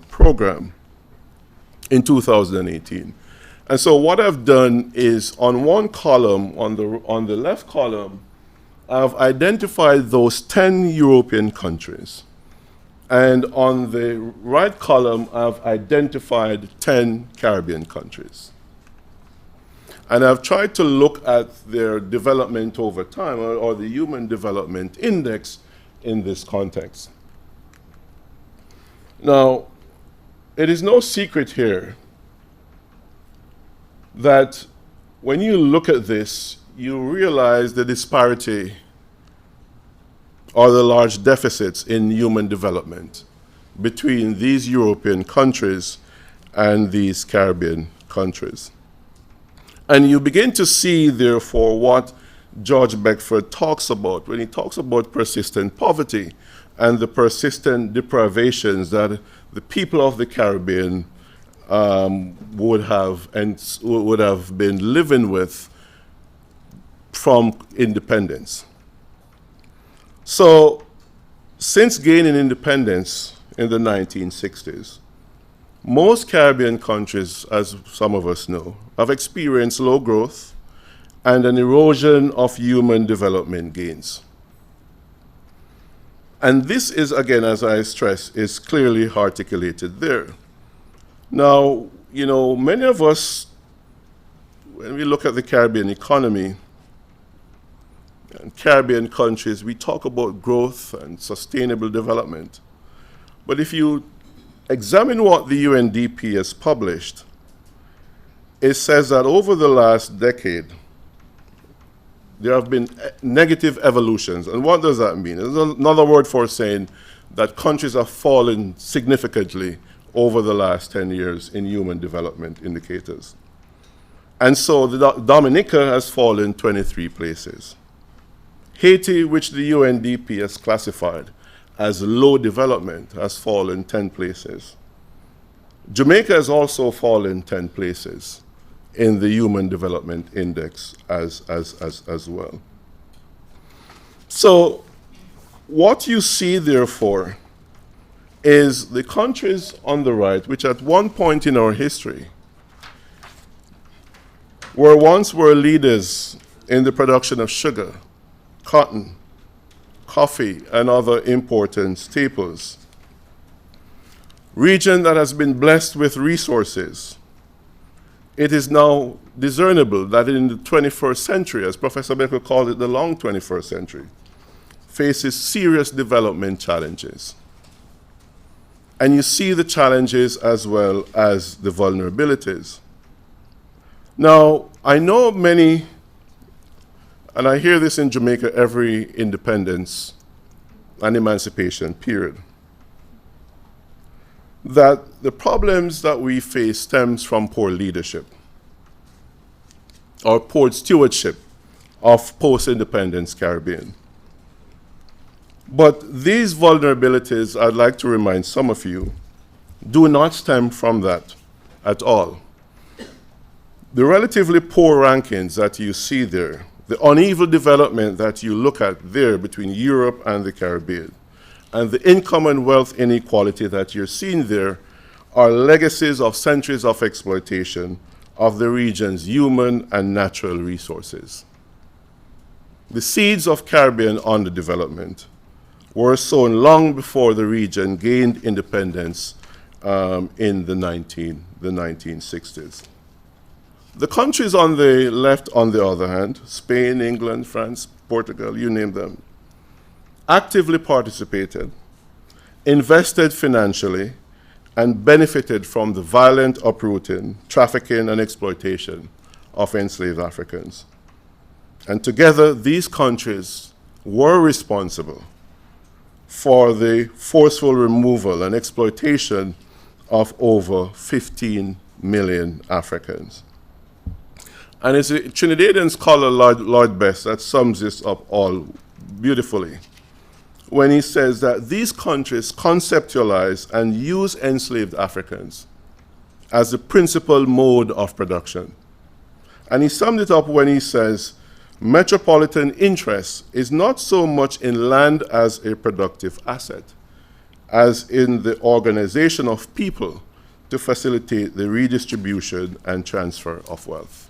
Speaker 3: Program, in 2018. And so what I've done is on one column, on the left column, I've identified those 10 European countries. And on the right column, I've identified 10 Caribbean countries. And I've tried to look at their development over time, or the Human Development Index in this context. Now, it is no secret here that when you look at this, you realize the disparity or the large deficits in human development between these European countries and these Caribbean countries. And you begin to see, therefore, what George Beckford talks about when he talks about persistent poverty and the persistent deprivations that the people of the Caribbean would have been living with from independence. So, since gaining independence in the 1960s, most Caribbean countries, as some of us know, have experienced low growth and an erosion of human development gains. And this is, again, as I stress, is clearly articulated there. Now, you know, many of us, when we look at the Caribbean economy and Caribbean countries, we talk about growth and sustainable development. But if you examine what the UNDP has published, it says that over the last decade, there have been negative evolutions. And what does that mean? It's another word for saying that countries have fallen significantly over the last 10 years in human development indicators. And so Dominica has fallen 23 places. Haiti, which the UNDP has classified as low development, has fallen 10 places. Jamaica has also fallen 10 places in the Human Development Index as well. So what you see, therefore, is the countries on the right, which at one point in our history were leaders in the production of sugar, cotton, coffee, and other important staples. Region that has been blessed with resources. It is now discernible that in the 21st century, as Professor Becker called it, the long 21st century, faces serious development challenges. And you see the challenges as well as the vulnerabilities. Now, I know many, and I hear this in Jamaica every independence and emancipation period, that the problems that we face stems from poor leadership or poor stewardship of post-independence Caribbean. But these vulnerabilities, I'd like to remind some of you, do not stem from that at all. The relatively poor rankings that you see there, the uneven development that you look at there between Europe and the Caribbean, and the income and wealth inequality that you're seeing there are legacies of centuries of exploitation of the region's human and natural resources. The seeds of Caribbean underdevelopment were sown long before the region gained independence in the 1960s. The countries on the left, on the other hand, Spain, England, France, Portugal, you name them, actively participated, invested financially, and benefited from the violent uprooting, trafficking, and exploitation of enslaved Africans. And together, these countries were responsible for the forceful removal and exploitation of over 15 million Africans. And it's a Trinidadian scholar, Lord Best, that sums this up all beautifully when he says that these countries conceptualize and use enslaved Africans as the principal mode of production. And he summed it up when he says, metropolitan interest is not so much in land as a productive asset, as in the organization of people to facilitate the redistribution and transfer of wealth.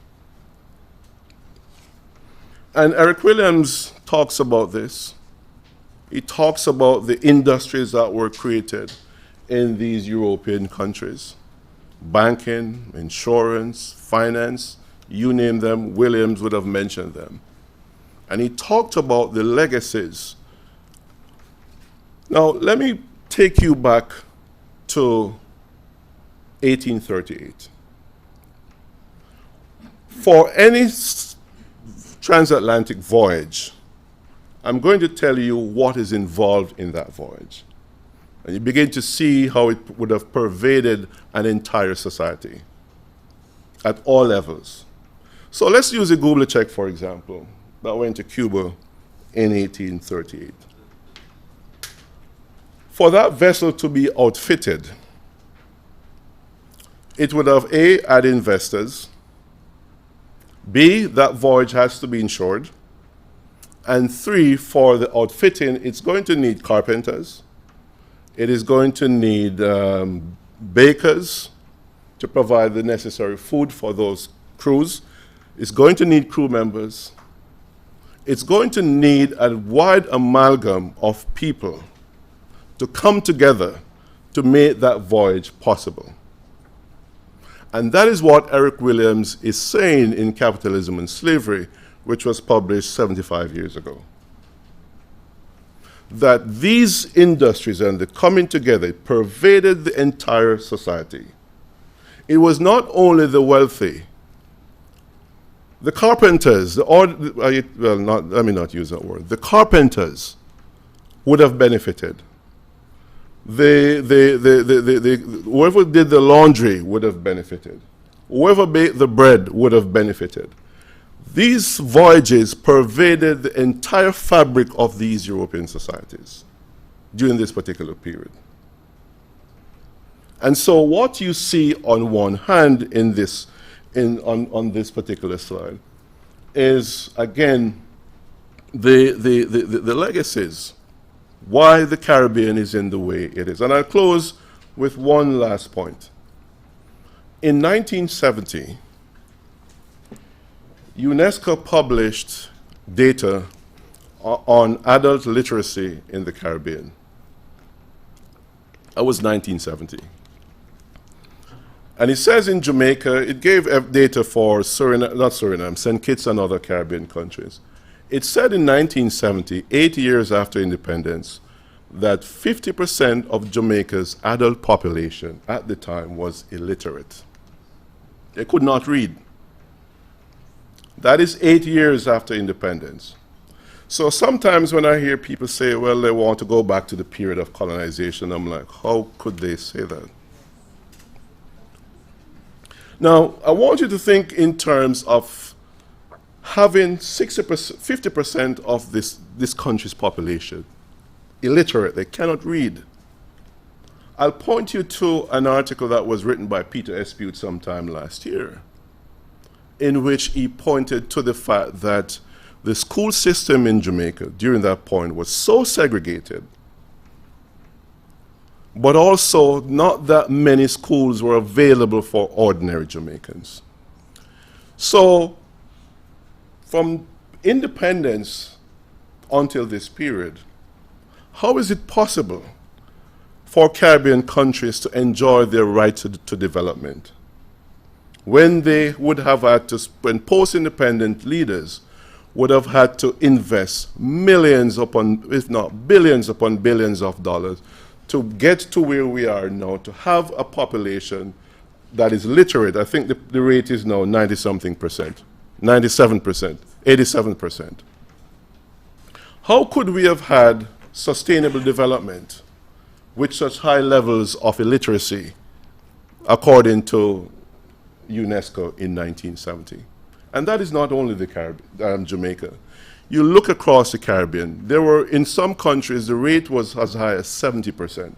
Speaker 3: And Eric Williams talks about this. He talks about the industries that were created in these European countries. Banking, insurance, finance, you name them, Williams would have mentioned them. And he talked about the legacies. Now, let me take you back to 1838. For any transatlantic voyage, I'm going to tell you what is involved in that voyage. And you begin to see how it would have pervaded an entire society at all levels. So let's use a Google check, for example, that went to Cuba in 1838. For that vessel to be outfitted, it would have A, had investors, B, that voyage has to be insured, and 3, for the outfitting, it's going to need carpenters, it is going to need bakers to provide the necessary food for those crews, it's going to need crew members, it's going to need a wide amalgam of people to come together to make that voyage possible. And that is what Eric Williams is saying in Capitalism and Slavery, which was published 75 years ago. That these industries and the coming together pervaded the entire society. It was not only the wealthy. The carpenters, let me not use that word. The carpenters would have benefited. Whoever did the laundry would have benefited. Whoever baked the bread would have benefited. These voyages pervaded the entire fabric of these European societies during this particular period. And so what you see on one hand in this, on this particular slide is, again, the legacies, why the Caribbean is in the way it is. And I'll close with one last point. In 1970, UNESCO published data on adult literacy in the Caribbean. That was 1970. And it says in Jamaica, it gave data for Suriname, St. Kitts and other Caribbean countries. It said in 1970, 8 years after independence, that 50% of Jamaica's adult population at the time was illiterate. They could not read. That is 8 years after independence. So sometimes when I hear people say, well, they want to go back to the period of colonization, I'm like, how could they say that? Now, I want you to think in terms of having 50% of this country's population illiterate, they cannot read. I'll point you to an article that was written by Peter Espute sometime last year, in which he pointed to the fact that the school system in Jamaica during that point was so segregated, but also not that many schools were available for ordinary Jamaicans. So, from independence until this period, how is it possible for Caribbean countries to enjoy their right to development when they would have had to, when post-independent leaders would have had to invest millions upon, if not billions upon billions of dollars to get to where we are now, to have a population that is literate? I think the rate is now 90-something%, 97%, 87%. How could we have had sustainable development with such high levels of illiteracy, according to UNESCO in 1970? And that is not only the Jamaica. You look across the Caribbean, there were, in some countries, the rate was as high as 70%.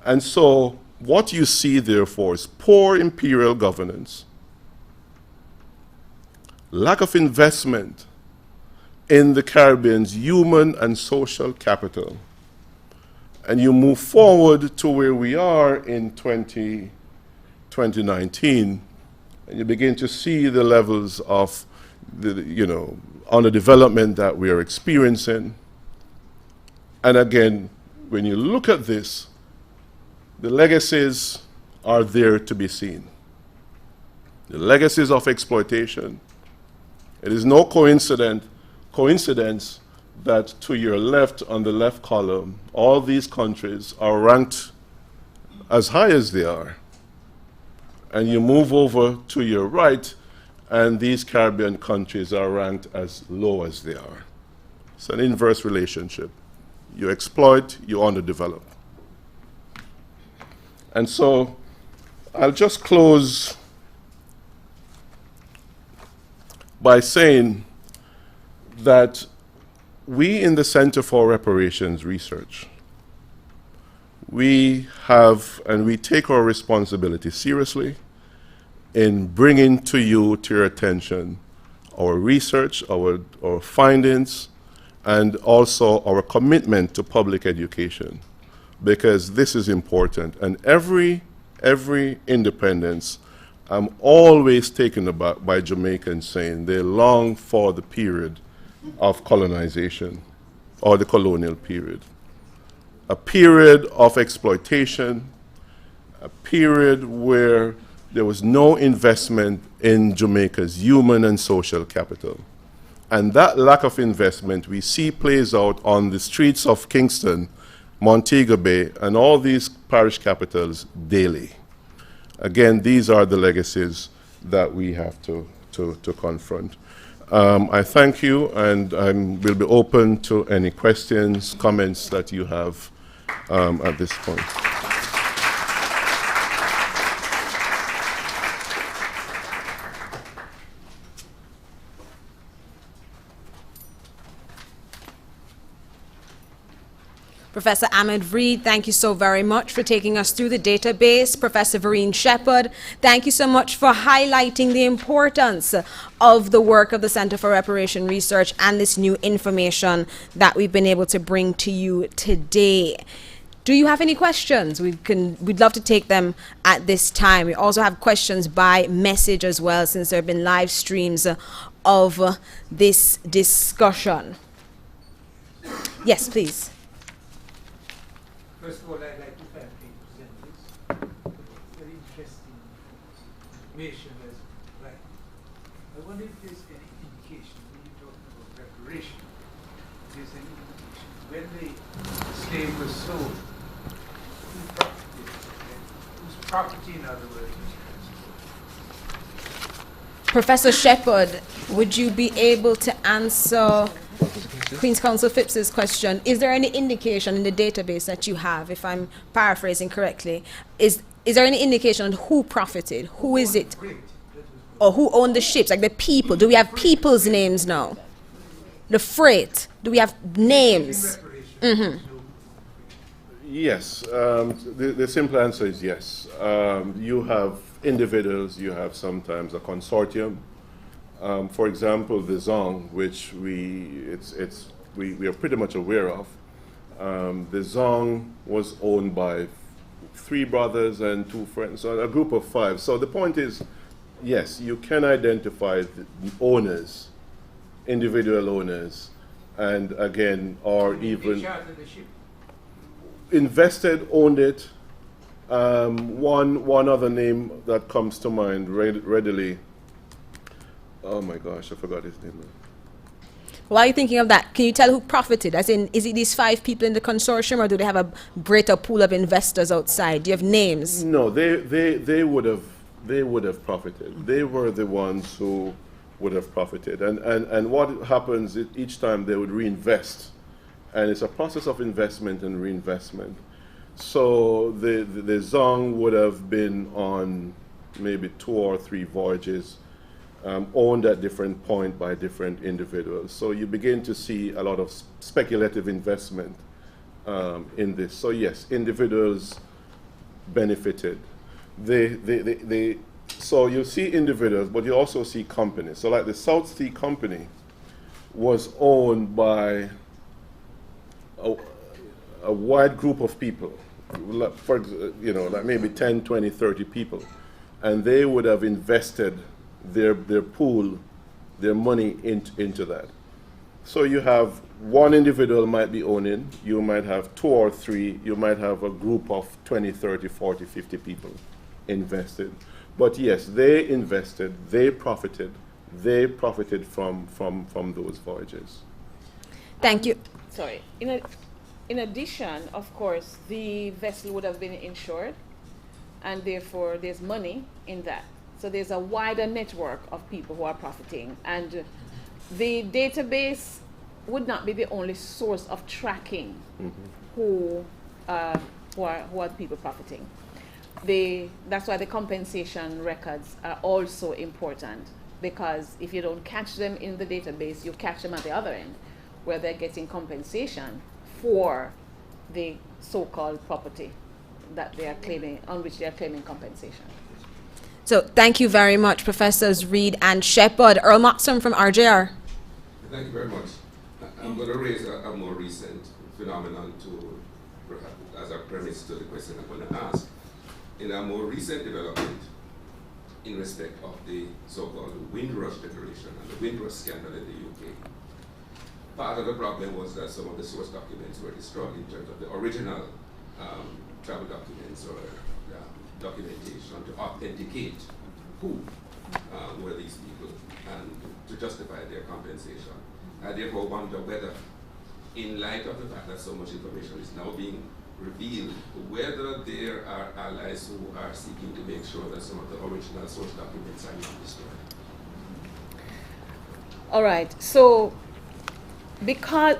Speaker 3: And so what you see, therefore, is poor imperial governance, lack of investment in the Caribbean's human and social capital. And you move forward to where we are in 2019, and you begin to see the levels of underdevelopment that we are experiencing. And again, when you look at this, the legacies are there to be seen. The legacies of exploitation. It is no coincidence that to your left, on the left column, all these countries are ranked as high as they are, and you move over to your right, and these Caribbean countries are ranked as low as they are. It's an inverse relationship. You exploit, you underdevelop. And so I'll just close by saying that we in the Center for Reparations Research, we have and we take our responsibility seriously in bringing to you, to your attention, our research, our findings, and also our commitment to public education, because this is important. And every independence, I'm always taken aback by Jamaicans saying they long for the period of colonization or the colonial period. A period of exploitation, a period where there was no investment in Jamaica's human and social capital. And that lack of investment we see plays out on the streets of Kingston, Montego Bay, and all these parish capitals daily. Again, these are the legacies that we have to confront. I thank you, and I will be open to any questions, comments that you have at this point.
Speaker 1: Professor Ahmed Reed, thank you so very much for taking us through the database. Professor Vereen Shepherd, thank you so much for highlighting the importance of the work of the Center for Reparation Research and this new information that we've been able to bring to you today. Do you have any questions? We'd love to take them at this time. We also have questions by message as well, since there have been live streams of this discussion. Yes, please.
Speaker 4: First of all, I'd like to thank the presenters. Very interesting information as right. I wonder if there's any indication when you're talking about reparation, if there's any indication when the slave was sold, who profited, whose property, in other words, was transferred.
Speaker 1: Professor Shepherd, would you be able to answer Queen's Counsel Phipps's question? Is there any indication in the database that you have, if I'm paraphrasing correctly, is there any indication on who profited? Who is it? Or who owned the ships, like the people? Do we have people's names now? The freight, do we have names? Mm-hmm.
Speaker 3: Yes, the simple answer is yes. You have individuals, you have sometimes a consortium. For example, the Zong, which we are pretty much aware of. The Zong was owned by 3 brothers and 2 friends, so a group of 5. So the point is, yes, you can identify the owners, individual owners, and again, or even invested, owned it. One other name that comes to mind readily. Oh my gosh, I forgot his name.
Speaker 1: While you're thinking of that, can you tell who profited? As in, is it these 5 people in the consortium, or do they have a greater pool of investors outside? Do you have names?
Speaker 3: No, they would have profited. They were the ones who would have profited. And what happens is each time they would reinvest, and it's a process of investment and reinvestment. So the Zong would have been on maybe 2 or 3 voyages. Owned at different points by different individuals. So you begin to see a lot of speculative investment in this. So yes, individuals benefited. So you see individuals, but you also see companies. So like the South Sea Company was owned by a wide group of people, for like maybe 10, 20, 30 people, and they would have invested their pool, their money into that. So you have one individual might be owning, you might have 2 or 3, you might have a group of 20, 30, 40, 50 people invested. But yes, they invested, they profited from those voyages.
Speaker 1: Thank you.
Speaker 2: Sorry. In addition, of course, the vessel would have been insured. and therefore there's money in that. So there's a wider network of people who are profiting, and the database would not be the only source of tracking who are the people profiting. That's why the compensation records are also important, because if you don't catch them in the database, you catch them at the other end, where they're getting compensation for the so-called property that they are claiming, on which they are claiming compensation.
Speaker 1: So thank you very much, Professors Reed and Shepard. Earl Moxham from RJR.
Speaker 5: Thank you very much. I'm going to raise a more recent phenomenon to, perhaps, as a premise to the question I'm going to ask. In a more recent development, in respect of the so-called Windrush Declaration and the Windrush scandal in the UK, part of the problem was that some of the source documents were destroyed in terms of the original travel documents or documentation to authenticate who were these people and to justify their compensation. I therefore wonder whether, in light of the fact that so much information is now being revealed, whether there are allies who are seeking to make sure that some of the original source documents are not destroyed.
Speaker 2: All right. So, because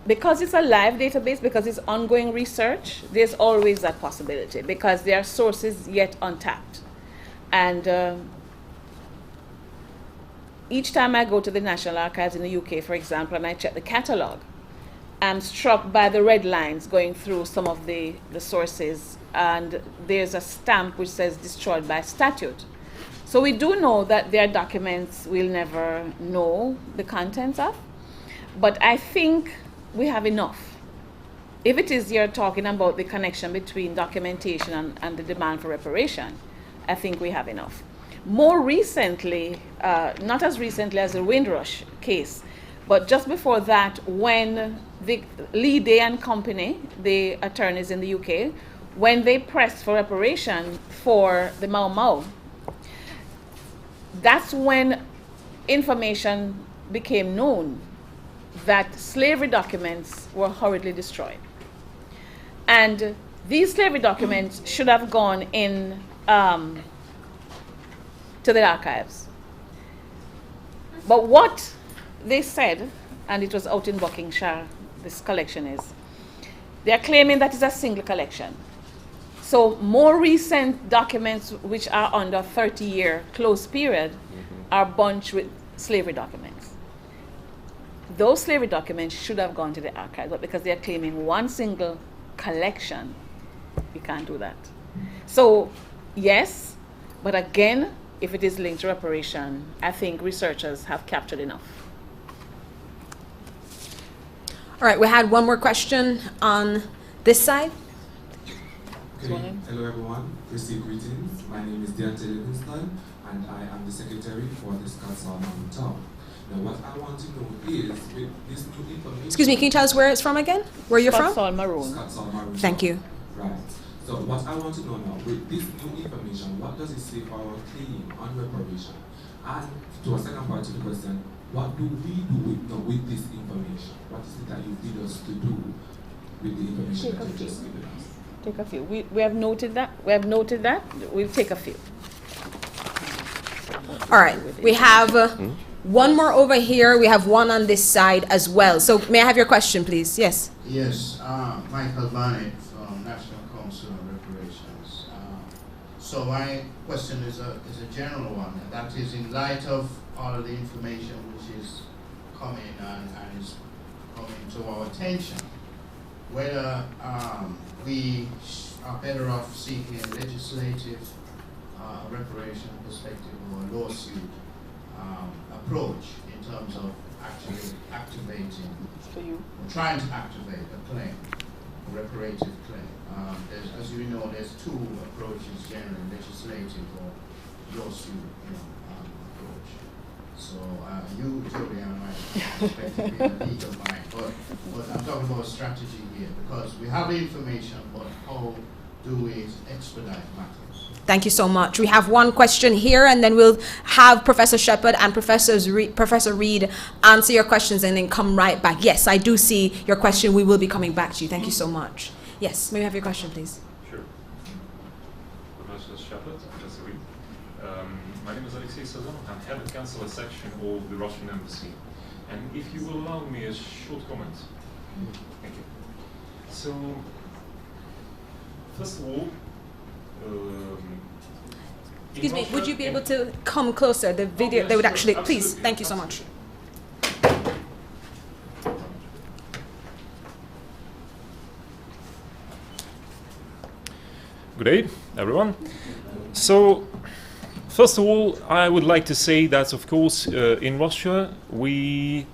Speaker 2: because it's a live database, because it's ongoing research, there's always that possibility, because there are sources yet untapped. And each time I go to the National Archives in the UK, for example, and I check the catalogue, I'm struck by the red lines going through some of the sources, and there's a stamp which says destroyed by statute. So we do know that there are documents we'll never know the contents of, but I think we have enough. If it is you're talking about the connection between documentation and the demand for reparation, I think we have enough. More recently, not as recently as the Windrush case, but just before that, when the Lee Day and Company, the attorneys in the UK, when they pressed for reparation for the Mau Mau, that's when information became known that slavery documents were hurriedly destroyed. And these slavery documents should have gone in to the archives. But what they said, and it was out in Buckinghamshire, this collection is, they are claiming that it's a single collection. So more recent documents which are under 30-year close period are bunched with slavery documents. Those slavery documents should have gone to the archive, but because they are claiming one single collection, you can't do that. So yes, but again, if it is linked to reparation, I think researchers have captured enough.
Speaker 1: All right, we had one more question on this side.
Speaker 6: Okay. Hello everyone, received greetings. My name is Deontay Livingston and I am the secretary for the Scott Salman Town. Now what I want to know is, with this new information...
Speaker 1: Excuse me, can you tell us where it's from again? Where you're from?
Speaker 2: Scott Maroon.
Speaker 6: Scott Salman.
Speaker 1: Thank you.
Speaker 6: Right. So what I want to know now, with this new information, what does it say for our claim on reparation? And to a second part of the question, what do we do with this information? What is it that you need us to do with the information that you've just given us?
Speaker 2: Take a few. We have noted that. We'll take a few.
Speaker 1: All right, we have one more over here. We have one on this side as well. So may I have your question, please? Yes.
Speaker 7: Yes, Michael Barnett from National Council on Reparations. So my question is a general one, and that is, in light of all of the information which is coming and is coming to our attention, whether we are better off seeking a legislative reparation perspective or a lawsuit approach in terms of actually activating, or trying to activate a claim, a reparative claim. As you know, there's two approaches generally, legislative or lawsuit approach. So you, Julian, might expect to be in the legal mind, but I'm talking about strategy here, because we have the information, but how do we expedite matters?
Speaker 1: Thank you so much. We have one question here, and then we'll have Professor Shepard and Professor Reed answer your questions and then come right back. Yes, I do see your question. We will be coming back to you. Thank you so much. Yes, may we have your question, please?
Speaker 8: Sure. Professor Reed. My name is Alexei Sazon. I'm head of consular section of the Russian embassy. And if you will allow me a short comment. Thank you. So, first of all,
Speaker 1: Excuse me, would you be able to come closer? The video,
Speaker 8: yes,
Speaker 1: they would
Speaker 8: sure,
Speaker 1: actually, please,
Speaker 8: absolutely,
Speaker 1: thank you so much.
Speaker 8: Good day, everyone. So, first of all, I would like to say that, of course, in Russia, we,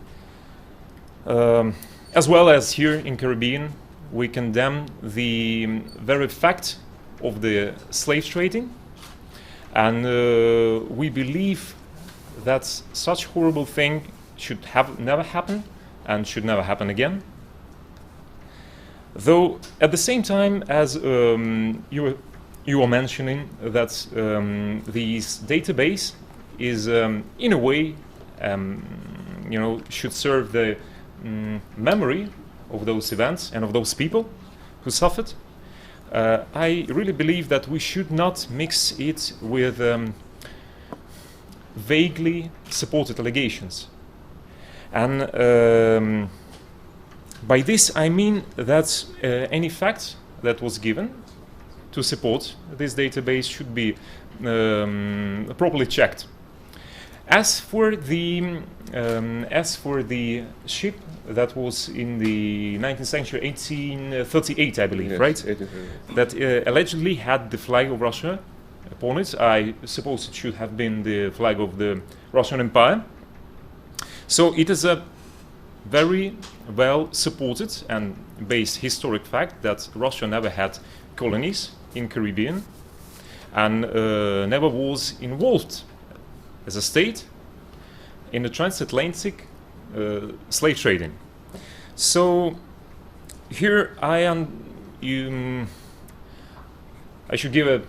Speaker 8: as well as here in Caribbean, we condemn the very fact of the slave trading, and we believe that such horrible thing should have never happened and should never happen again. Though at the same time, as you were mentioning, that this database is in a way, should serve the memory of those events and of those people who suffered. I really believe that we should not mix it with vaguely supported allegations. And by this I mean that any fact that was given to support this database should be properly checked. As for the ship that was in the 19th century, 1838, I believe, yes, right? That allegedly had the flag of Russia upon it. I suppose it should have been the flag of the Russian Empire. So it is a very well supported and based historic fact that Russia never had colonies in Caribbean and never was involved as a state in the transatlantic slave trading. So here I am. I should give a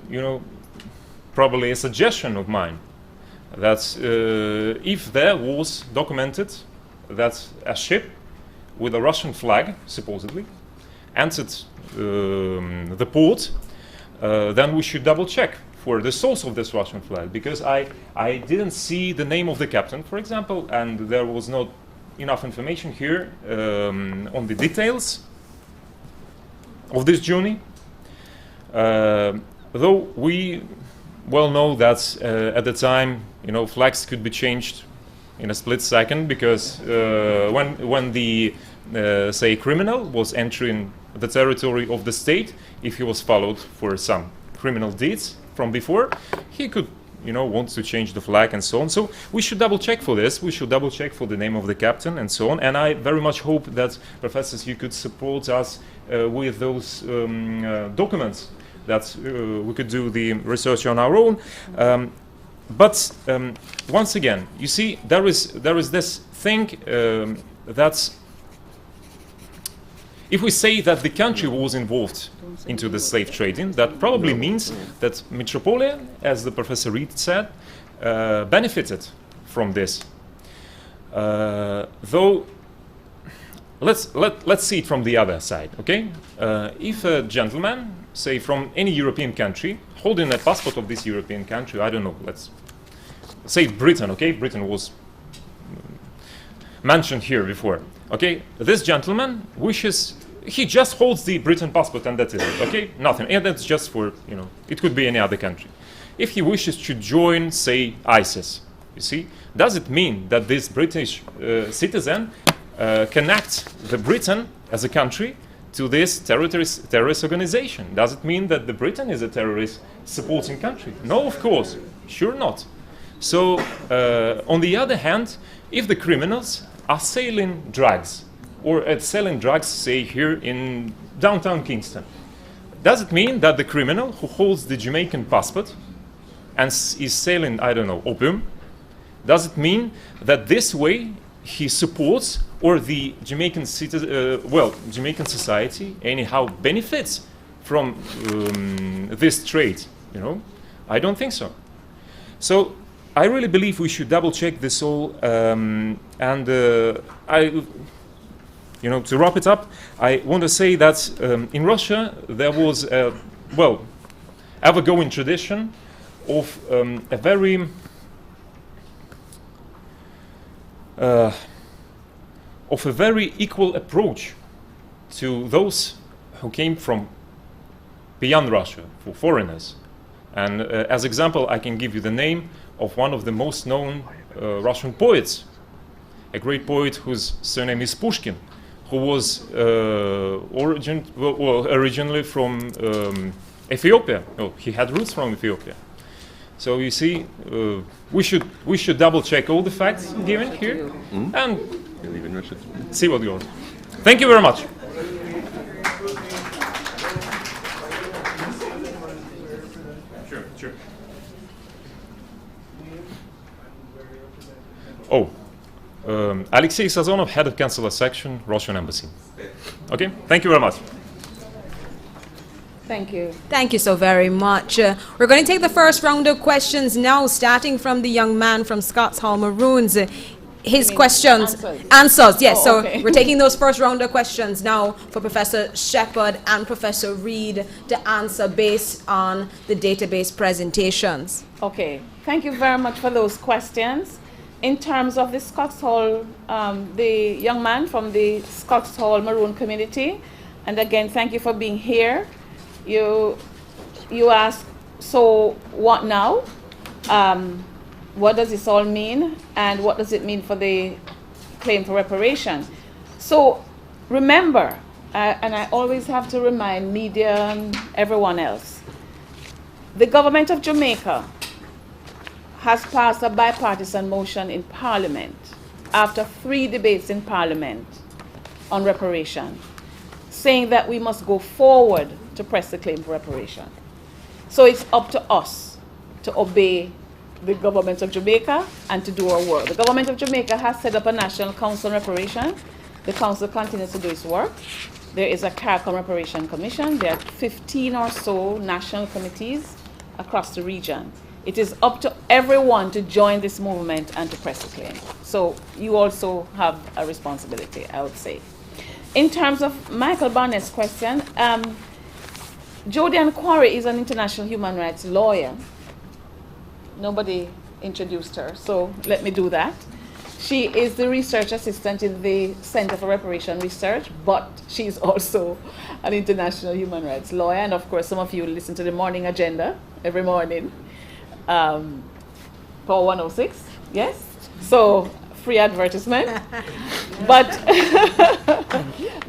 Speaker 8: probably a suggestion of mine that if there was documented that a ship with a Russian flag supposedly entered the port, then we should double check for the source of this Russian flag, because I didn't see the name of the captain, for example, and there was not enough information here on the details of this journey. Though we well know that at the time, flags could be changed in a split second, because when the say criminal was entering the territory of the state, if he was followed for some criminal deeds from before, he could want to change the flag and so on. So we should double check for this. We should double check for the name of the captain and so on. And I very much hope that, professors, you could support us with those documents, that we could do the research on our own. But once again, you see, there is this thing that's, if we say that the country was involved into the slave trading, that probably means that Metropolia, as the Professor Reed said, benefited from this. Though, let's see it from the other side, okay? If a gentleman, say from any European country, holding a passport of this European country, I don't know, let's say Britain, okay? Britain was mentioned here before. Okay, this gentleman wishes, he just holds the Britain passport and that is it, okay? Nothing, and that's just for, it could be any other country. If he wishes to join, say, ISIS, you see, does it mean that this British citizen can act the Britain as a country to this terrorist organization? Does it mean that the Britain is a terrorist supporting country? No, of course, sure not. So, on the other hand, if the criminals are selling drugs, or selling drugs, say, here in downtown Kingston, does it mean that the criminal who holds the Jamaican passport and is selling, I don't know, opium, does it mean that this way he supports, or the Jamaican Jamaican society anyhow benefits from this trade? I don't think so. So I really believe we should double check this all, and to wrap it up, I want to say that in Russia there was a, ever-going tradition of a very equal approach to those who came from beyond Russia, for foreigners. And as example, I can give you the name of one of the most known Russian poets, a great poet whose surname is Pushkin, who was originally from Ethiopia. Oh, he had roots from Ethiopia. So you see, we should double check all the facts given here and see what goes. Thank you very much. Sure. Oh, Alexei Sazonov, head of consular section, Russian Embassy. Okay, thank you very much.
Speaker 2: Thank you.
Speaker 1: Thank you so very much. We're going to take the first round of questions now, starting from the young man from Scots Hall Maroons. His questions, answers, yes.
Speaker 2: Oh, okay.
Speaker 1: So we're taking those first round of questions now for Professor Shepherd and Professor Reed to answer based on the database presentations.
Speaker 2: Okay, thank you very much for those questions. In terms of the Scots Hall, the young man from the Scots Hall Maroon community, and again, thank you for being here. You ask, so what now? What does this all mean? And what does it mean for the claim for reparation? So remember, and I always have to remind media and everyone else, the government of Jamaica has passed a bipartisan motion in Parliament after 3 debates in Parliament on reparation, saying that we must go forward to press the claim for reparation. So it's up to us to obey the government of Jamaica and to do our work. The government of Jamaica has set up a National Council on Reparation. The council continues to do its work. There is a CARICOM Reparation Commission. There are 15 or so national committees across the region. It is up to everyone to join this movement and to press the claim. So you also have a responsibility, I would say. In terms of Michael Barnett's question, Jodianne Quarry is an international human rights lawyer. Nobody introduced her, so let me do that. She is the research assistant in the Center for Reparation Research, but she's also an international human rights lawyer. And of course, some of you listen to the morning agenda every morning. For 106, yes? So, free advertisement. But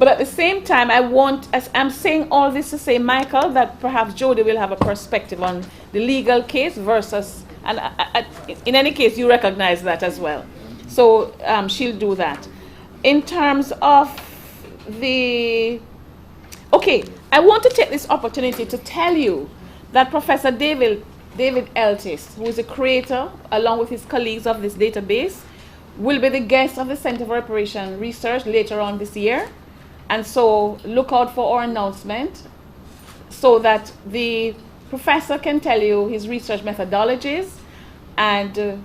Speaker 2: at the same time, I'm saying all this to say, Michael, that perhaps Jody will have a perspective on the legal case versus, and in any case, you recognize that as well. So she'll do that. In terms of I want to take this opportunity to tell you that Professor David Eltis, who is the creator, along with his colleagues of this database, will be the guest of the Center for Reparation Research later on this year. And so look out for our announcement so that the professor can tell you his research methodologies and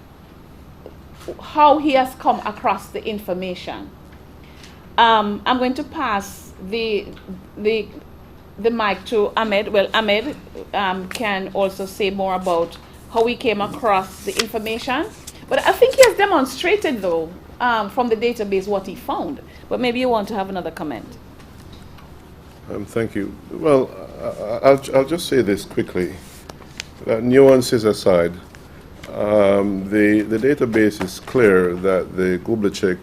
Speaker 2: how he has come across the information. I'm going to pass the mic to Ahmed. Well, Ahmed can also say more about how he came across the information. But I think he has demonstrated, though, from the database what he found. But maybe you want to have another comment.
Speaker 3: Thank you. Well, I'll just say this quickly. Nuances aside, the database is clear that the Gublicek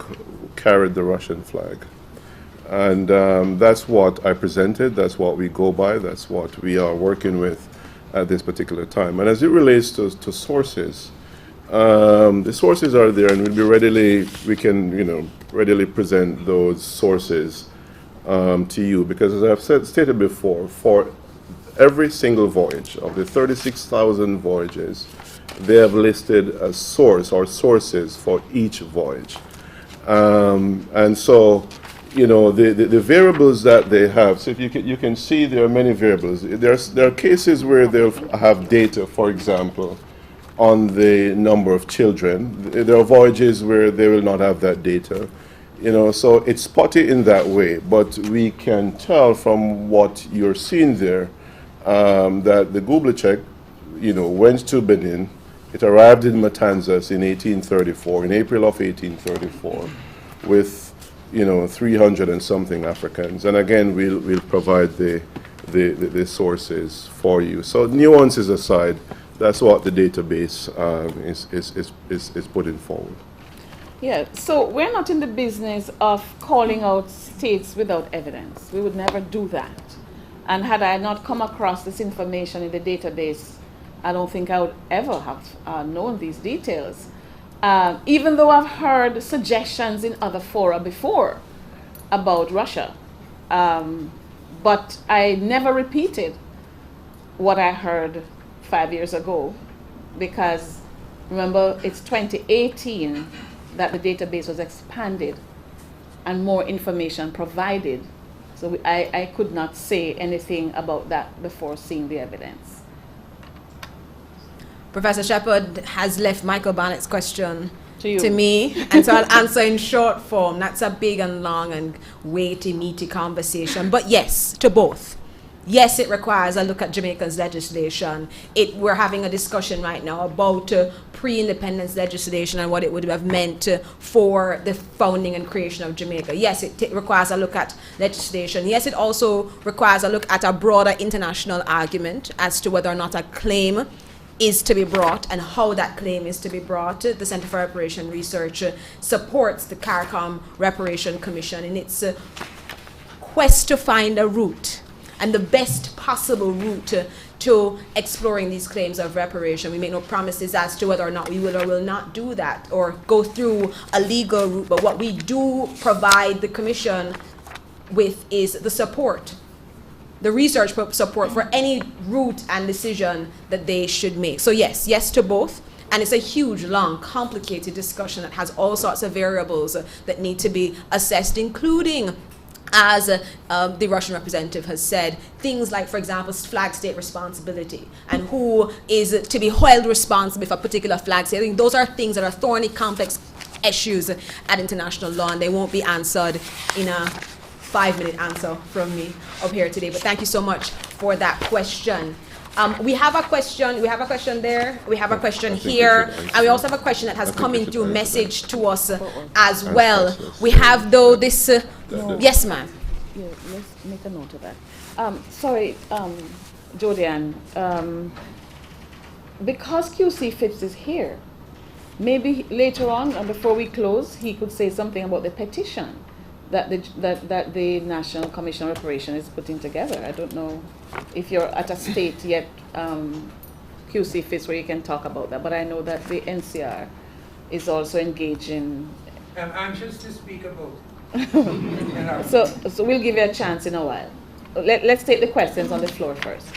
Speaker 3: carried the Russian flag. And that's what I presented, that's what we go by, that's what we are working with at this particular time. And as it relates to sources, the sources are there, and we can readily present those sources to you, because as I've stated before, for every single voyage of the 36,000 voyages, they have listed a source or sources for each voyage. And so, the variables that they have, so if you can see there are many variables. There are cases where they'll have data, for example, on the number of children. There are voyages where they will not have that data. You know, so it's spotty in that way, but we can tell from what you're seeing there that the Google check, you know, went to Benin. It arrived in Matanzas in 1834, in April of 1834, with, you know, 300 and something Africans. And again, we'll provide the sources for you. So nuances aside, that's what the database is putting forward.
Speaker 2: Yeah, so we're not in the business of calling out states without evidence. We would never do that. And had I not come across this information in the database, I don't think I would ever have known these details. Even though I've heard suggestions in other fora before about Russia. But I never repeated what I heard 5 years ago, because remember, it's 2018 that the database was expanded and more information provided. So I could not say anything about that before seeing the evidence.
Speaker 1: Professor Shepherd has left Michael Barnett's question
Speaker 2: To
Speaker 1: to me, and so I'll answer in short form. That's a big and long and weighty, meaty conversation. But yes, to both. Yes, it requires a look at Jamaica's legislation. We're having a discussion right now about pre-independence legislation and what it would have meant for the founding and creation of Jamaica. Yes, it requires a look at legislation. Yes, it also requires a look at a broader international argument as to whether or not a claim is to be brought and how that claim is to be brought. The Center for Reparation Research supports the CARICOM Reparation Commission in its quest to find a route and the best possible route to exploring these claims of reparation. We make no promises as to whether or not we will or will not do that or go through a legal route, but what we do provide the Commission with is the support, the research support for any route and decision that they should make. So yes to both. And it's a huge, long, complicated discussion that has all sorts of variables that need to be assessed, including, as the Russian representative has said, things like, for example, flag state responsibility and who is to be held responsible for a particular flag state. I think those are things that are thorny, complex issues at international law, and they won't be answered in a 5-minute answer from me up here today. But thank you so much for that question. We have a question there, we have a question here, and we also have a question that has come in through message to us as well. We have though this, yes ma'am.
Speaker 2: Yeah, let's make a note of that. Sorry, Jodian, because QC Phipps is here, maybe later on, before we close, he could say something about the petition that the National Commission on Reparation is putting together. I don't know if you're at a state yet, QC Phipps, where you can talk about that, but I know that the NCR is also engaging.
Speaker 4: I'm anxious to speak about it.
Speaker 2: So we'll give you a chance in a while. Let's take the questions on the floor first.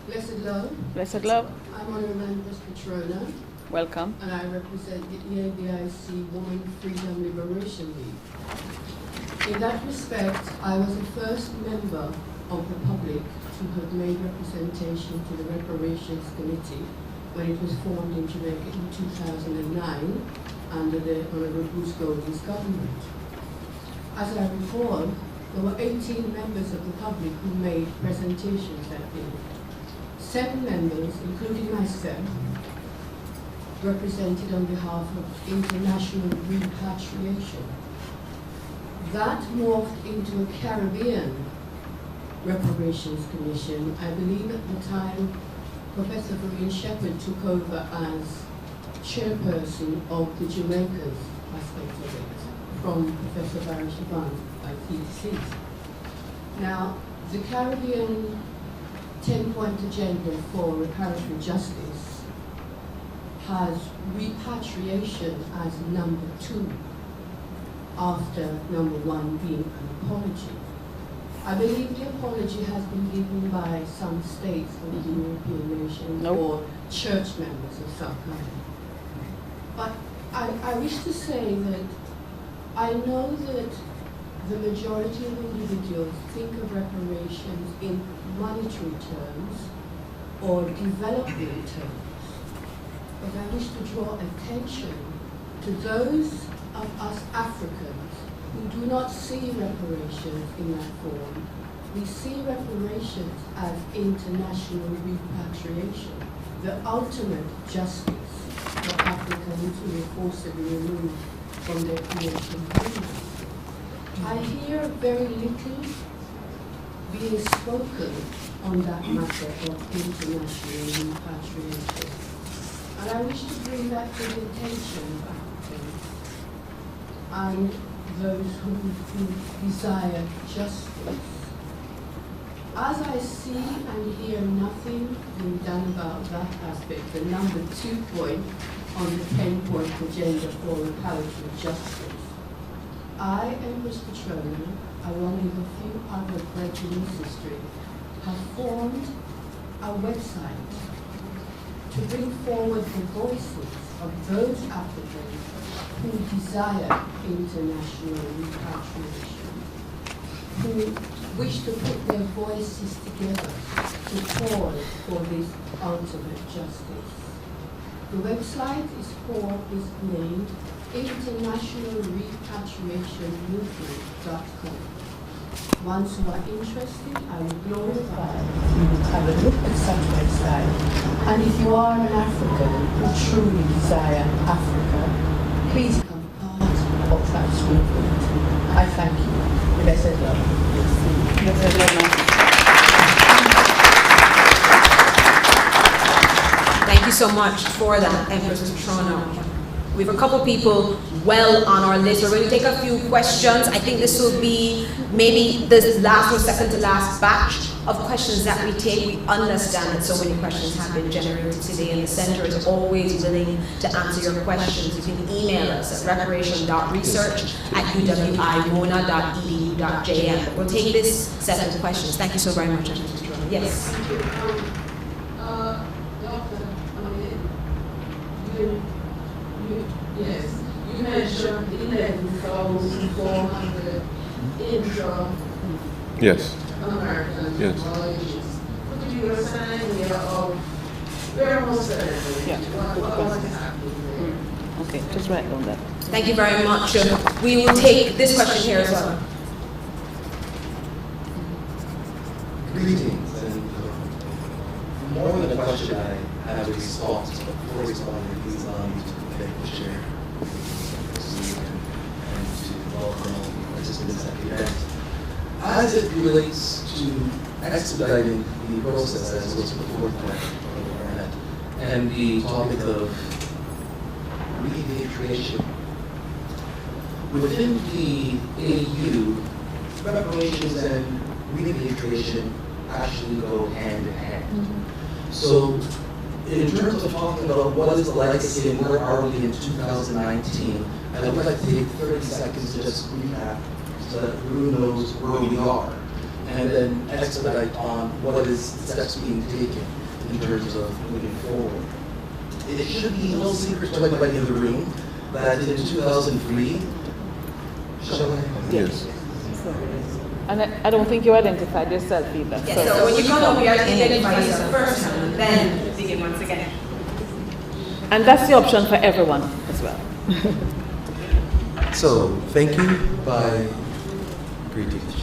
Speaker 9: Blessed love.
Speaker 2: Blessed love.
Speaker 9: I'm Honorable Patrona.
Speaker 2: Welcome.
Speaker 9: And I represent the EABIC Women Freedom Liberation League. In that respect, I was the first member of the public to have made representation to the Reparations Committee when it was formed in Jamaica in 2009 under the Honorable Bruce Golding's government. As I recall, there were 18 members of the public who made presentations that day. 7 members, including myself, represented on behalf of international repatriation. That morphed into a Caribbean Reparations Commission. I believe at the time Professor Reparation Shepherd took over as chairperson of the Jamaica's aspect of it from Professor Barry Shaban by TDC. Now, the Caribbean 10-point agenda for reparatory justice has repatriation as number 2, after number 1 being an apology. I believe the apology has been given by some states of the European nations or church members of some kind. But I wish to say that I know that the majority of individuals think of reparations in monetary terms or development terms. but I wish to draw attention to those of us Africans who do not see reparations in that form. We see reparations as international repatriation, the ultimate justice for Africans who were forcibly removed from their creation homeland. I hear very little being spoken on that matter of international repatriation. And I wish to bring that to the attention of Africans and those who desire justice. As I see and hear nothing being done about that aspect, the number 2 point on the 10-point agenda for reparative justice, I and Ms. Petrona, along with a few other brethren in history, have formed a website to bring forward the voices of those Africans who desire international repatriation, who wish to put their voices together to call for this ultimate justice. The website is named International Repatriation Movement.com. Ones who are interested, I would glorify you would have a look at such website. And if you are an African who truly desire Africa, please become part of that movement. I thank you. Blessed love. Blessed love.
Speaker 1: Thank you so much for that, Empress Petrona. We have a couple people well on our list. We're going to take a few questions. I think this will be maybe the last or second to last batch of questions that we take. We understand that so many questions have been generated today, and the center is always willing to answer your questions. You can email us at reparation.research@uwimona.edu.jm. We'll take this set of questions. Thank you so very much, Empress Petrona. Yes.
Speaker 9: Yes, you mentioned 11,400 intra-American
Speaker 3: Yes. Yes.
Speaker 9: employees. Could you give us an idea of where most of them what is happening?
Speaker 10: Okay, just write down that.
Speaker 1: Thank you very much. We will take this question here as well.
Speaker 11: Greetings, and more than a question, I have a response. But before responding, please allow me to thank the chair and to welcome all the participants at the event. As it relates to expediting the process as was put forth by Barnett, and the topic of repatriation, within the AU, reparations and repatriation actually go hand in hand. So in terms of talking about what is the legacy and where are we in 2019, I would like to take 30 seconds to just recap so that Rue knows where we are, and then expedite on what is the steps being taken in terms of moving forward. It should be no secret to anybody in the room that in 2003, shall I?
Speaker 3: Yes.
Speaker 10: And I don't think you identified yourself either.
Speaker 1: Yes, so when you come up, you have to identify yourself first, and then begin once again.
Speaker 10: And that's the option for everyone as well.
Speaker 11: So, thank you by greetings.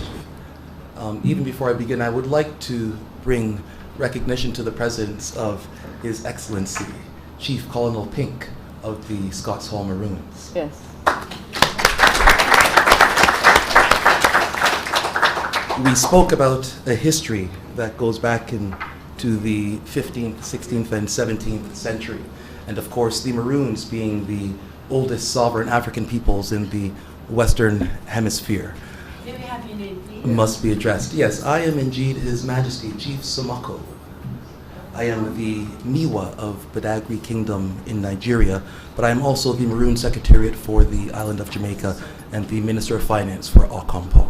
Speaker 11: Even before I begin, I would like to bring recognition to the presence of His Excellency, Chief Colonel Pink of the Scots Hall Maroons.
Speaker 10: Yes.
Speaker 11: We spoke about a history that goes back into the 15th, 16th, and 17th century. And of course, the Maroons being the oldest sovereign African peoples in the Western Hemisphere must be addressed. Yes, I am indeed His Majesty, Chief Somako. I am the Miwa of Badagry Kingdom in Nigeria, but I am also the Maroon Secretariat for the island of Jamaica and the Minister of Finance for Okompong.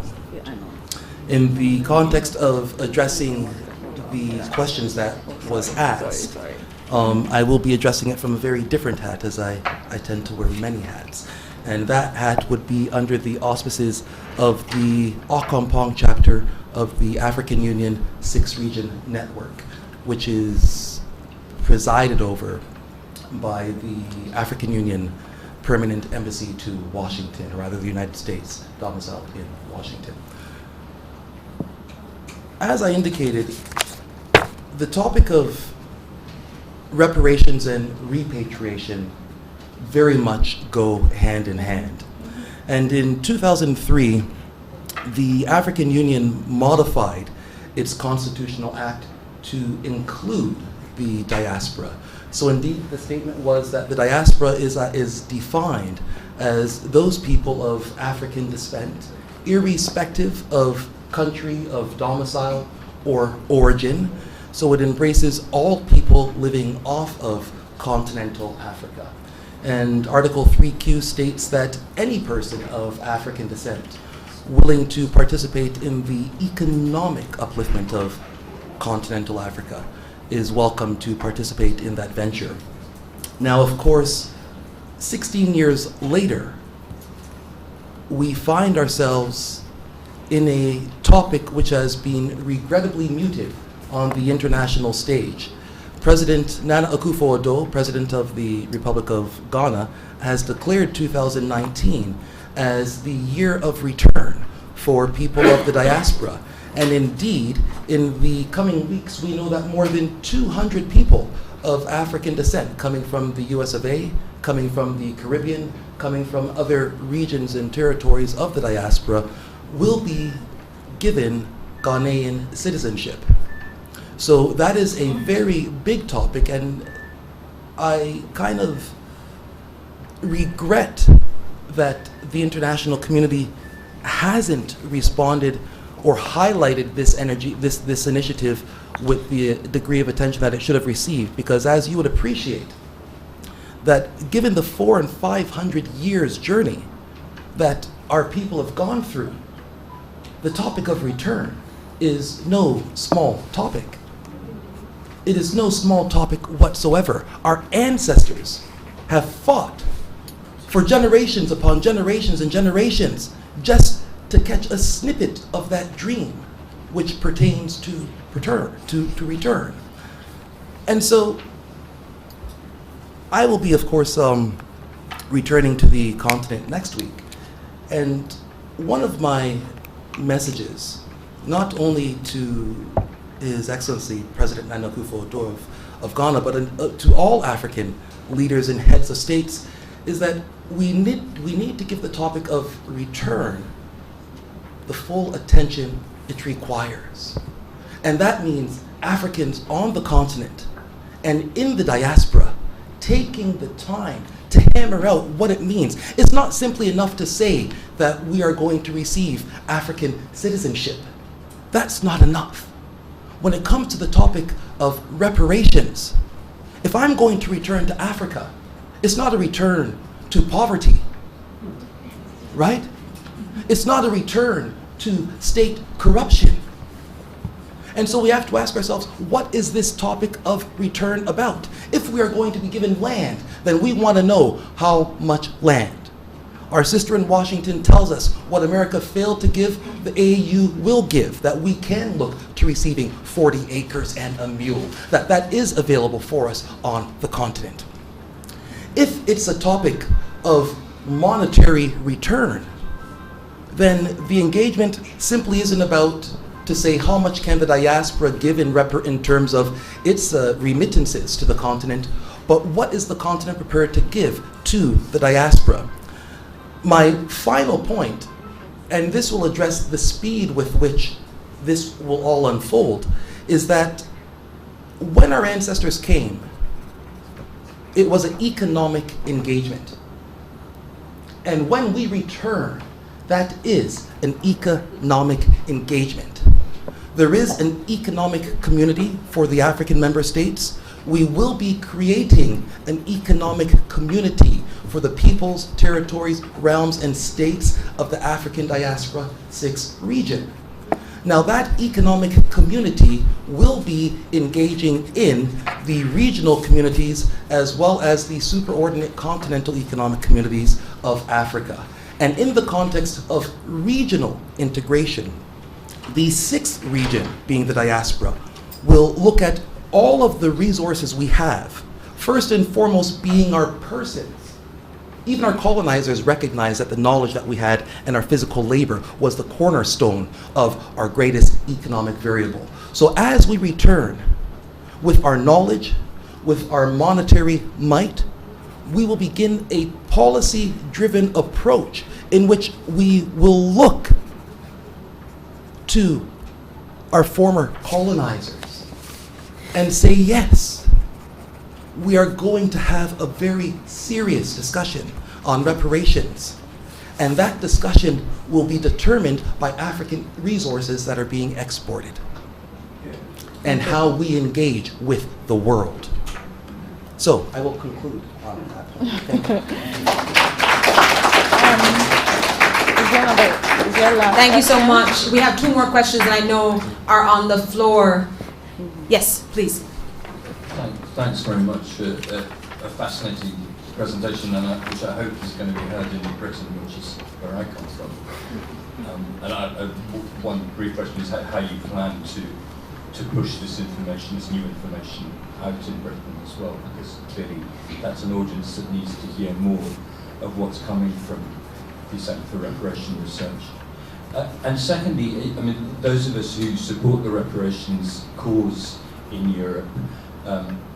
Speaker 11: In the context of addressing the questions that was asked, I will be addressing it from a very different hat, as I tend to wear many hats. And that hat would be under the auspices of the Okompong chapter of the African Union 6-Region Network, which is presided over by the African Union Permanent Embassy to Washington, or rather the United States, domiciled in Washington. As I indicated, the topic of reparations and repatriation very much go hand in hand. And in 2003, the African Union modified its constitutional act to include the diaspora. So indeed, the statement was that the diaspora is defined as those people of African descent, irrespective of country of domicile or origin. So it embraces all people living off of continental Africa. And Article 3Q states that any person of African descent willing to participate in the economic upliftment of continental Africa is welcome to participate in that venture. Now, of course, 16 years later, we find ourselves in a topic which has been regrettably muted on the international stage. President Nana Akufo-Addo, President of the Republic of Ghana, has declared 2019 as the year of return for people of the diaspora. And indeed, in the coming weeks, we know that more than 200 people of African descent, coming from the US of A, coming from the Caribbean, coming from other regions and territories of the diaspora, will be given Ghanaian citizenship. So that is a very big topic, and I kind of regret that the international community hasn't responded or highlighted this initiative with the degree of attention that it should have received, because as you would appreciate, that given the 400 and 500 years journey that our people have gone through, the topic of return is no small topic. It is no small topic whatsoever. Our ancestors have fought for generations upon generations and generations just to catch a snippet of that dream which pertains to return. And so I will be, of course, returning to the continent next week. And one of my messages, not only to His Excellency President Nana Akufo-Addo of Ghana, but to all African leaders and heads of states, is that we need to give the topic of return the full attention it requires. And that means Africans on the continent and in the diaspora taking the time to hammer out what it means. It's not simply enough to say that we are going to receive African citizenship. That's not enough. When it comes to the topic of reparations, if I'm going to return to Africa, it's not a return to poverty, right? It's not a return to state corruption. And so we have to ask ourselves, what is this topic of return about? If we are going to be given land, then we want to know how much land. Our sister in Washington tells us what America failed to give, the AU will give, that we can look to receiving 40 acres and a mule, that is available for us on the continent. If it's a topic of monetary return, then the engagement simply isn't about to say how much can the diaspora give in terms of its remittances to the continent, but what is the continent prepared to give to the diaspora? My final point, and this will address the speed with which this will all unfold, is that when our ancestors came, it was an economic engagement. And when we return, that is an economic engagement. There is an economic community for the African member states. We will be creating an economic community for the peoples, territories, realms, and states of the African Diaspora 6 region. Now that economic community will be engaging in the regional communities as well as the superordinate continental economic communities of Africa. And in the context of regional integration, the 6th region, being the diaspora, will look at all of the resources we have first and foremost being our persons. Even our colonizers recognized that the knowledge that we had and our physical labor was the cornerstone of our greatest economic variable. So as we return with our knowledge, with our monetary might, we will begin a policy-driven approach in which we will look to our former colonizers and say, yes, we are going to have a very serious discussion on reparations. And that discussion will be determined by African resources that are being exported and how we engage with the world. So I will conclude on that point. Thank you.
Speaker 1: Thank you so much. We have 2 more questions that I know are on the floor. Yes, please.
Speaker 12: Thanks very much for a fascinating presentation, and which I hope is going to be heard in Britain, which is where I come from. One brief question is how you plan to push this information, this new information, out in Britain as well, because clearly that's an audience that needs to hear more of what's coming from the Centre for Reparation Research. And secondly, I mean, those of us who support the reparations cause in Europe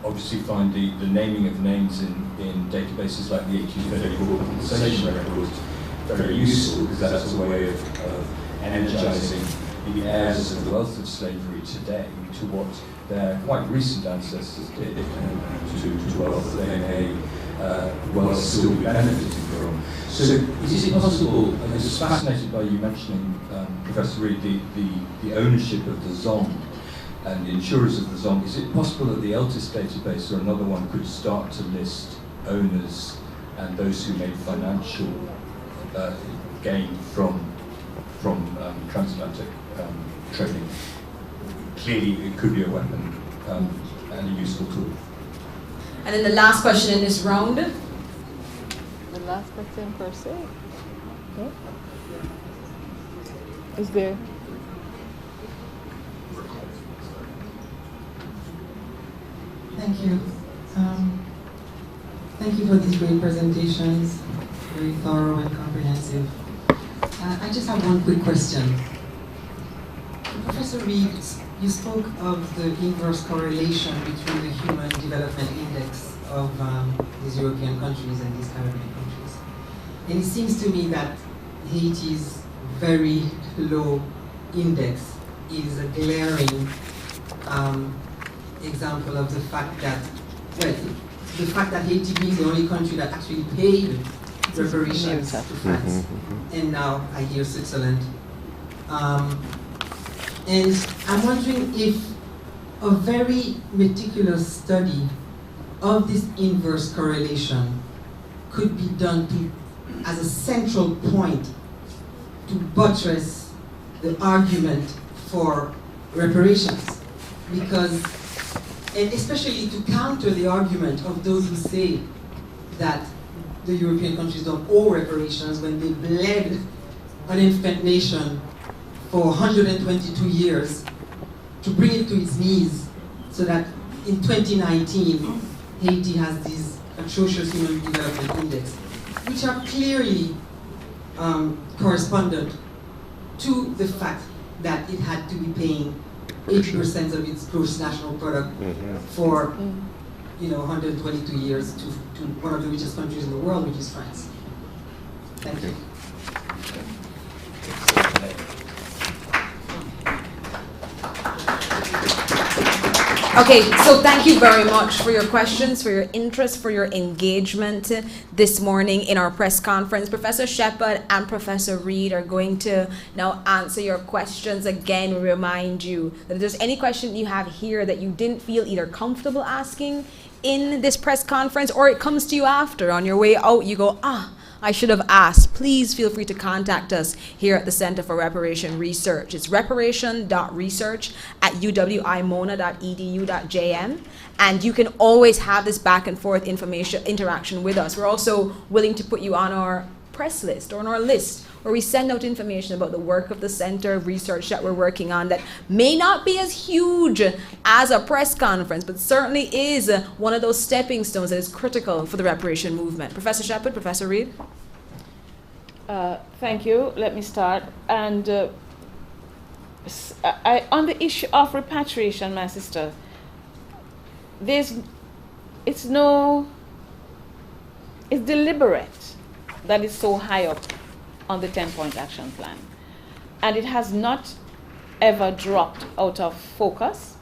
Speaker 12: obviously find the naming of names in databases like the 1834 compensation record very useful, because that's a way of energizing the heirs of the wealth of slavery today to what their quite recent ancestors did, to wealth they may well still be benefiting from. So is it possible, I was fascinated by you mentioning, Professor Reid, the ownership of the ZOM and the insurers of the ZOM. Is it possible that the ELTIS database or another one could start to list owners and those who made financial gain from transatlantic trading? Clearly, it could be a weapon and a useful tool.
Speaker 1: And then the last question in this round.
Speaker 10: The last question per se. No? Is there?
Speaker 13: Thank you. Thank you for these great presentations, very thorough and comprehensive. I just have one quick question. Professor Reid, you spoke of the inverse correlation between the Human Development Index of these European countries and these Caribbean countries. And it seems to me that Haiti's very low index is a glaring example of the fact that, well, the fact that Haiti being the only country that actually paid reparations to France, and now I hear Switzerland. And I'm wondering if a very meticulous study of this inverse correlation could be done as a central point to buttress the argument for reparations. Because, and especially to counter the argument of those who say that the European countries don't owe reparations when they bled an infant nation for 122 years to bring it to its knees, so that in 2019, Haiti has these atrocious human development index, which are clearly correspondent to the fact that it had to be paying 80% of its gross national product for 122 years to one of the richest countries in the world, which is France. Thank you.
Speaker 1: Okay, so thank you very much for your questions, for your interest, for your engagement this morning in our press conference. Professor Shepard and Professor Reid are going to now answer your questions. Again, we remind you that if there's any question you have here that you didn't feel either comfortable asking in this press conference, or it comes to you after, on your way out, you go, I should have asked, please feel free to contact us here at the Center for Reparation Research. It's reparation.research@uwimona.edu.jm, and you can always have this back and forth interaction with us. We're also willing to put you on our press list or on our list where we send out information about the work of the center, research that we're working on that may not be as huge as a press conference, but certainly is one of those stepping stones that is critical for the reparation movement. Professor Shepard, Professor Reed?
Speaker 10: Thank you. Let me start. And on the issue of repatriation, my sister, it's deliberate that it's so high up on the 10-point action plan. And it has not ever dropped out of focus.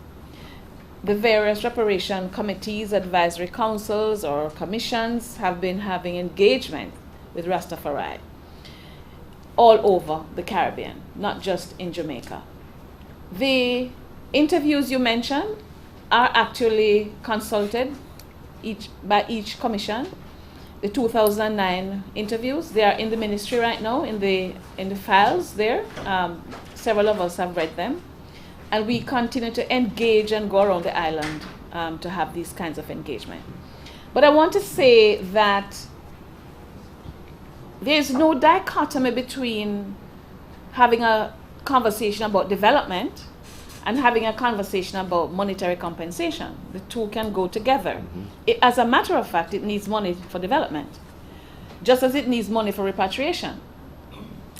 Speaker 10: The various reparation committees, advisory councils, or commissions have been having engagement with Rastafari all over the Caribbean, not just in Jamaica. The interviews you mentioned are actually consulted by each commission. The 2009 interviews, they are in the ministry right now, in the files there. Several of us have read them. And we continue to engage and go around the island to have these kinds of engagement. But I want to say that there's no dichotomy between having a conversation about development and having a conversation about monetary compensation. The two can go together. As a matter of fact, it needs money for development, just as it needs money for repatriation.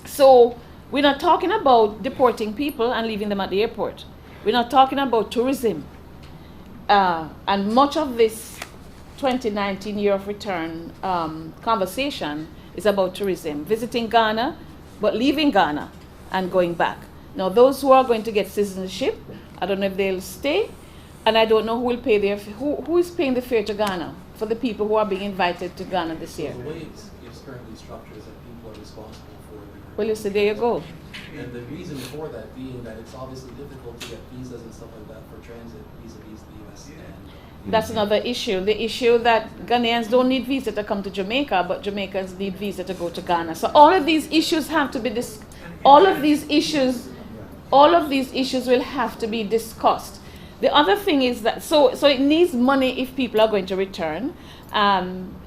Speaker 10: So we're not talking about deporting people and leaving them at the airport. We're not talking about tourism. And much of this 2019 year of return conversation is about tourism, visiting Ghana, but leaving Ghana and going back. Now, those who are going to get citizenship, I don't know if they'll stay, and I don't know who will pay who is paying the fare to Ghana for the people who are being invited to Ghana this year.
Speaker 11: So the way it's currently structured is that people are responsible for the...
Speaker 10: Well, you see, there you go.
Speaker 11: And the reason for that being that it's obviously difficult to get visas and stuff like that for transit vis-a-vis the U.S. and...
Speaker 10: That's another issue. The issue that Ghanaians don't need visa to come to Jamaica, but Jamaicans need visa to go to Ghana. So all of these issues have to be all of these issues will have to be discussed. The other thing is that so it needs money if people are going to return.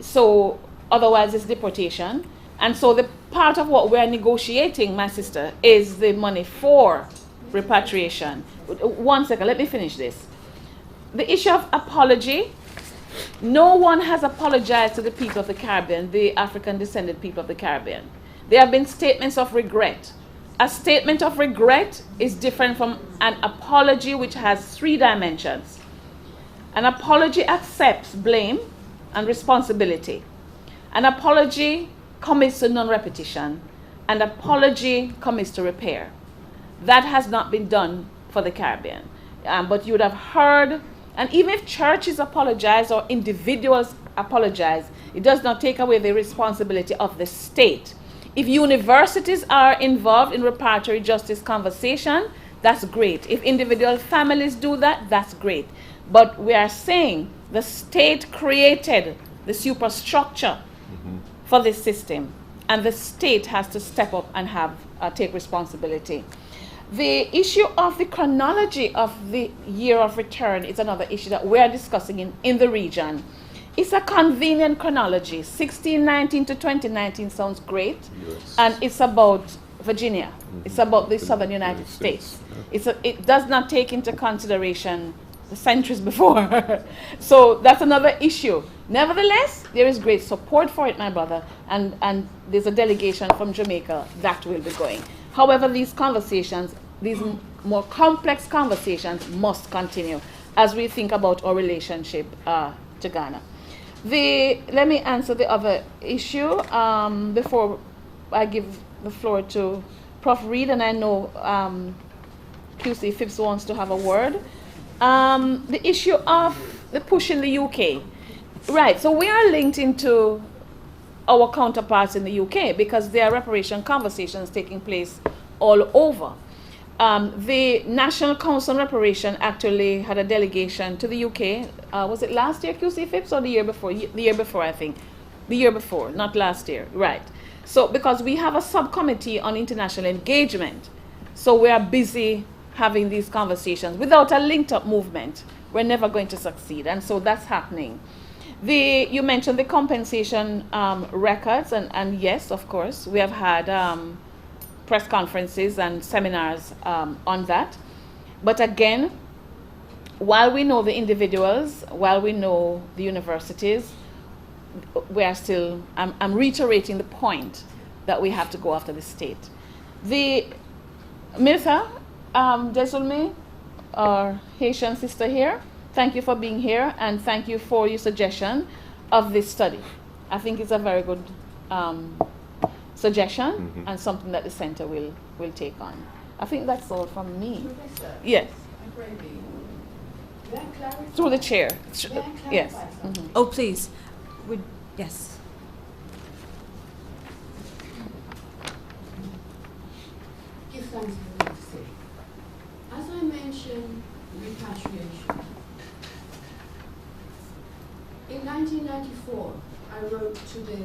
Speaker 10: So otherwise it's deportation. And so the part of what we're negotiating, my sister, is the money for repatriation. 1 second, let me finish this. The issue of apology, no one has apologized to the people of the Caribbean, the African descended people of the Caribbean. There have been statements of regret. A statement of regret is different from an apology, which has 3 dimensions. An apology accepts blame and responsibility. An apology commits to non-repetition. An apology commits to repair. That has not been done for the Caribbean. But you would have heard, and even if churches apologize or individuals apologize, it does not take away the responsibility of the state. If universities are involved in reparatory justice conversation, that's great. If individual families do that, that's great. But we are saying the state created the superstructure for this system, and the state has to step up and take responsibility. The issue of the chronology of the year of return is another issue that we're discussing in the region. It's a convenient chronology. 1619 to 2019 sounds great. Yes. And it's about Virginia. It's about the southern United States. It does not take into consideration the centuries before. So that's another issue. Nevertheless, there is great support for it, my brother. And there's a delegation from Jamaica that will be going. However, these conversations, these more complex conversations must continue as we think about our relationship to Ghana. Let me answer the other issue before I give the floor to Prof. Reed, and I know QC Phipps wants to have a word. The issue of the push in the UK. Right, so we are linked into our counterparts in the UK because there are reparation conversations taking place all over. The National Council on Reparation actually had a delegation to the UK. Was it last year, QC Phipps, or the year before? The year before, I think. The year before, not last year. Right. So because we have a subcommittee on international engagement, so we are busy having these conversations. Without a linked up movement, we're never going to succeed. And so that's happening. You mentioned the compensation records, and yes, of course, we have had press conferences and seminars on that. But again, while we know the individuals, while we know the universities, we are still, I'm reiterating the point that we have to go after the state. The Mirtha Desulme, our Haitian sister here, thank you for being here, and thank you for your suggestion of this study. I think it's a very good suggestion and something that the center will take on. I think that's all from me.
Speaker 9: Professor,
Speaker 10: Yes.
Speaker 9: may I clarify?
Speaker 10: Through the chair.
Speaker 9: May I clarify
Speaker 10: Yes.
Speaker 9: something?
Speaker 1: Oh, please. Yes.
Speaker 9: Give thanks for what you say. As I mentioned, repatriation. In 1994, I wrote to the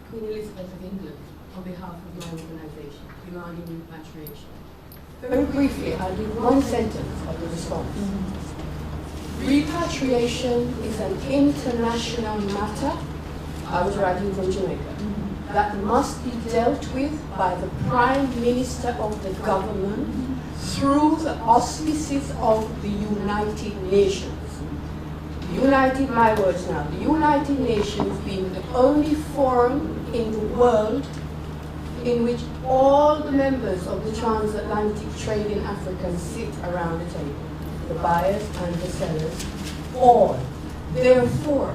Speaker 9: Queen Elizabeth of England on behalf of my organization, demanding repatriation. Very briefly, I'll give one sentence of the response. Repatriation is an international matter. I was writing from Jamaica. That must be dealt with by the Prime Minister of the government through the auspices of the United Nations. My words now, the United Nations being the only forum in the world in which all the members of the Transatlantic Trafficking Africans sit around the table, the buyers and the sellers, all. Therefore,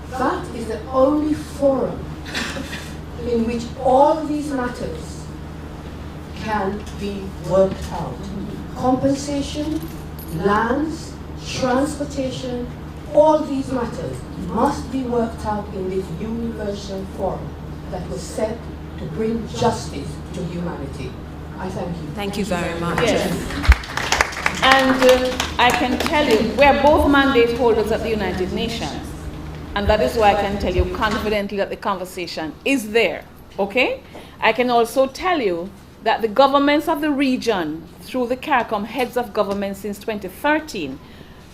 Speaker 9: that is the only forum in which all these matters can be worked out. Compensation, lands, transportation, all these matters must be worked out in this universal forum that was set to bring justice to humanity. I thank you.
Speaker 1: Thank you very much.
Speaker 10: Yes. And I can tell you, we are both mandate holders at the United Nations. And that is why I can tell you confidently that the conversation is there, okay? I can also tell you that the governments of the region, through the CARICOM heads of government since 2013,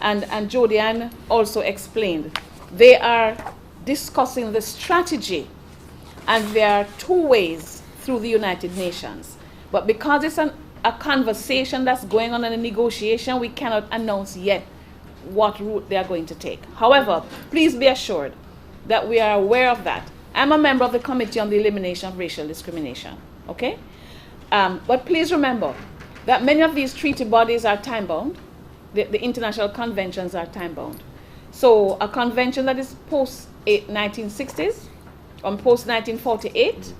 Speaker 10: and Jodianne also explained, they are discussing the strategy, and there are two ways through the United Nations. But because it's a conversation that's going on and a negotiation, we cannot announce yet what route they are going to take. However, please be assured that we are aware of that. I'm a member of the Committee on the Elimination of Racial Discrimination, okay? But please remember that many of these treaty bodies are time-bound. The international conventions are time-bound. So a convention that is post-1960s or post-1948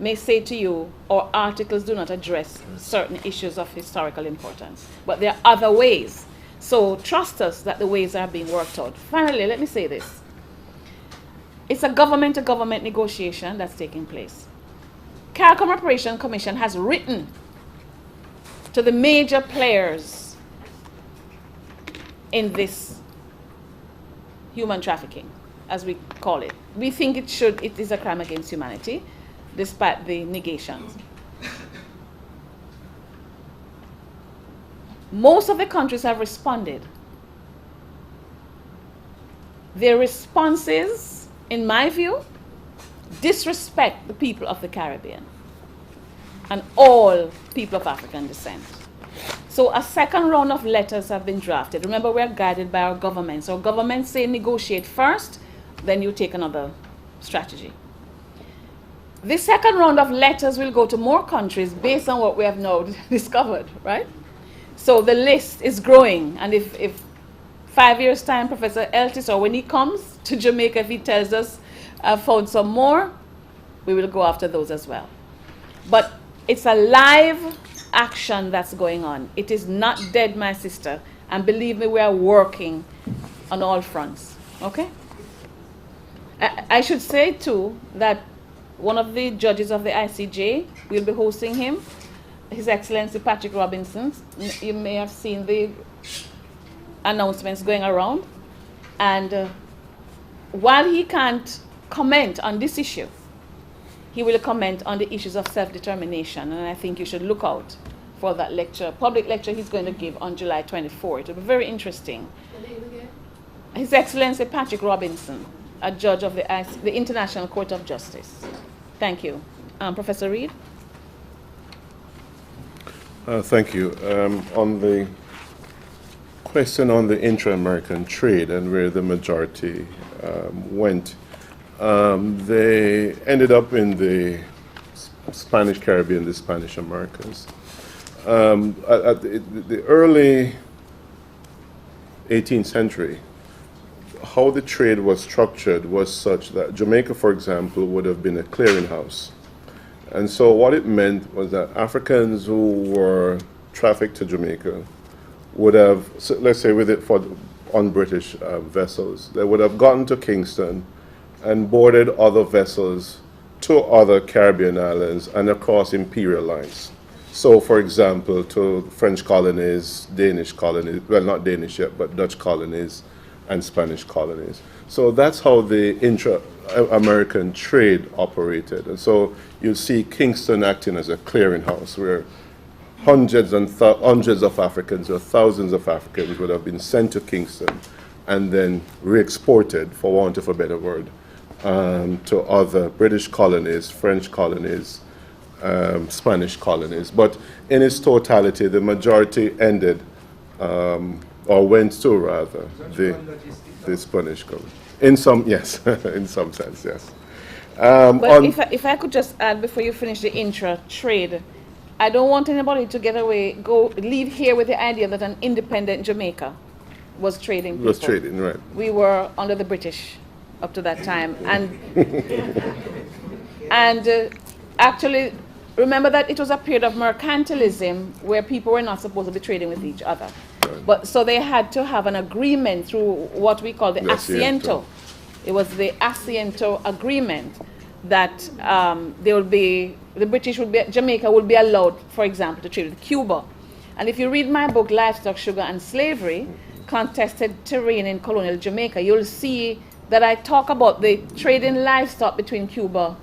Speaker 10: may say to you, our articles do not address certain issues of historical importance. But there are other ways. So trust us that the ways are being worked out. Finally, let me say this. It's a government-to-government negotiation that's taking place. CARICOM Reparation Commission has written to the major players in this human trafficking, as we call it. We think it is a crime against humanity, despite the negations. Most of the countries have responded. Their responses, in my view, disrespect the people of the Caribbean and all people of African descent. So a second round of letters have been drafted. Remember, we are guided by our governments. Our governments say negotiate first, then you take another strategy. The second round of letters will go to more countries based on what we have now discovered, right? So the list is growing, and if 5 years' time, Professor Eltis, or when he comes to Jamaica, if he tells us, I've found some more, we will go after those as well. But it's a live action that's going on. It is not dead, my sister, and believe me, we are working on all fronts, okay? I should say, too, that one of the judges of the ICJ, we'll be hosting him, His Excellency Patrick Robinson. You may have seen the announcements going around. And while he can't comment on this issue, he will comment on the issues of self-determination. And I think you should look out for that lecture, public lecture he's going to give on July 24th. It will be very interesting.
Speaker 9: The name again?
Speaker 10: His Excellency Patrick Robinson. a judge of the International Court of Justice. Thank you. Professor Reed?
Speaker 3: Thank you. On the question on the intra-American trade and where the majority went, they ended up in the Spanish Caribbean, the Spanish Americas. At the early 18th century, how the trade was structured was such that Jamaica, for example, would have been a clearinghouse. And so what it meant was that Africans who were trafficked to Jamaica would have, so let's say with it for on British vessels, they would have gotten to Kingston and boarded other vessels to other Caribbean islands and across imperial lines. So, for example, to French colonies, Danish colonies, well, not Danish yet, but Dutch colonies and Spanish colonies. So that's how the intra-American trade operated. And so you see Kingston acting as a clearinghouse where hundreds of Africans or thousands of Africans would have been sent to Kingston and then re-exported, for want of a better word, to other British colonies, French colonies, Spanish colonies. But in its totality, the majority ended, or went to rather, the Spanish colony. In some, yes, in some sense, yes.
Speaker 10: But if I could just add before you finish the intra-trade, I don't want anybody to leave here with the idea that an independent Jamaica was trading people.
Speaker 3: Was trading, right.
Speaker 10: We were under the British up to that time. And actually, remember that it was a period of mercantilism where people were not supposed to be trading with each other. Right. But so they had to have an agreement through what we call the Asiento. It was the Asiento agreement that Jamaica would be allowed, for example, to trade with Cuba. And if you read my book, Livestock, Sugar and Slavery, Contested Terrain in Colonial Jamaica, you'll see that I talk about the trade in livestock between Cuba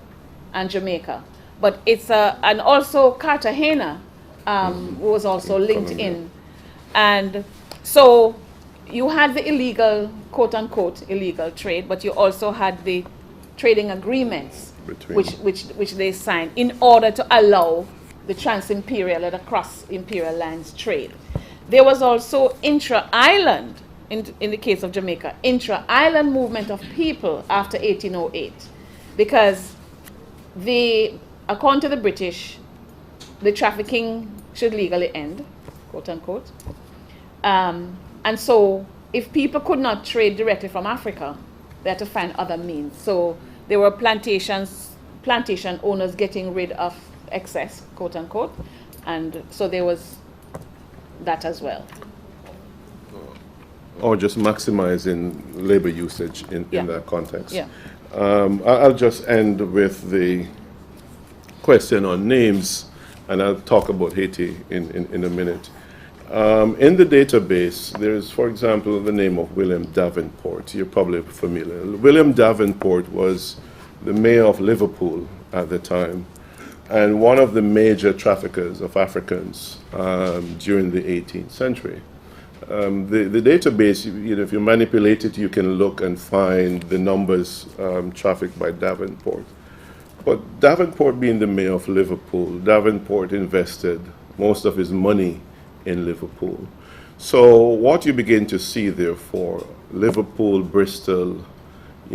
Speaker 10: and Jamaica. But it's and also Cartagena was also linked in. And so you had the illegal, quote unquote, illegal trade, but you also had the trading agreements which they signed in order to allow the trans-imperial and across imperial lines trade. There was also intra-island, in the case of Jamaica, intra-island movement of people after 1808, because according to the British, the trafficking should legally end, quote unquote. And so if people could not trade directly from Africa, they had to find other means. So there were plantation owners getting rid of excess, quote unquote. And so there was that as well.
Speaker 3: Or just maximizing labor usage in that context.
Speaker 10: Yeah.
Speaker 3: I'll just end with the question on names, and I'll talk about Haiti in a minute. In the database, there's, for example, the name of William Davenport. You're probably familiar. William Davenport was the mayor of Liverpool at the time, and one of the major traffickers of Africans during the 18th century. The database, if you manipulate it, you can look and find the numbers trafficked by Davenport. But Davenport being the mayor of Liverpool, Davenport invested most of his money in Liverpool. So what you begin to see, therefore, Liverpool, Bristol,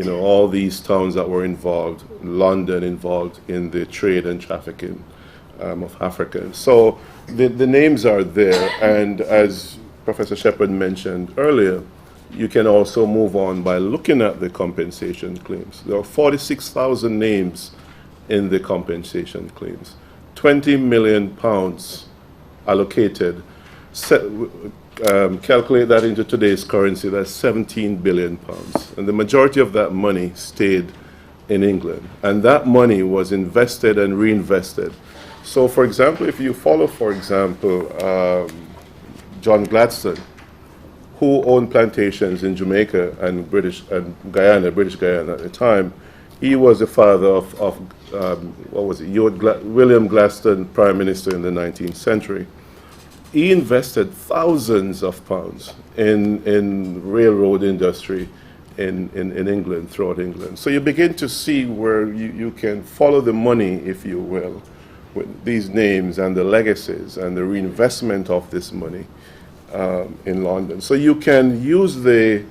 Speaker 3: all these towns that were involved, London involved in the trade and trafficking of Africans. So the names are there, and as Professor Shepard mentioned earlier, you can also move on by looking at the compensation claims. There are 46,000 names in the compensation claims. 20 million pounds allocated. Calculate that into today's currency, that's 17 billion pounds. And the majority of that money stayed in England. And that money was invested and reinvested. So, for example, if you follow, for example, John Gladstone, who owned plantations in Jamaica and British Guyana at the time, he was the father of William Gladstone, Prime Minister in the 19th century. He invested thousands of pounds in railroad industry, in England, throughout England. So you begin to see where you can follow the money, if you will, with these names and the legacies and the reinvestment of this money in London. So you can use the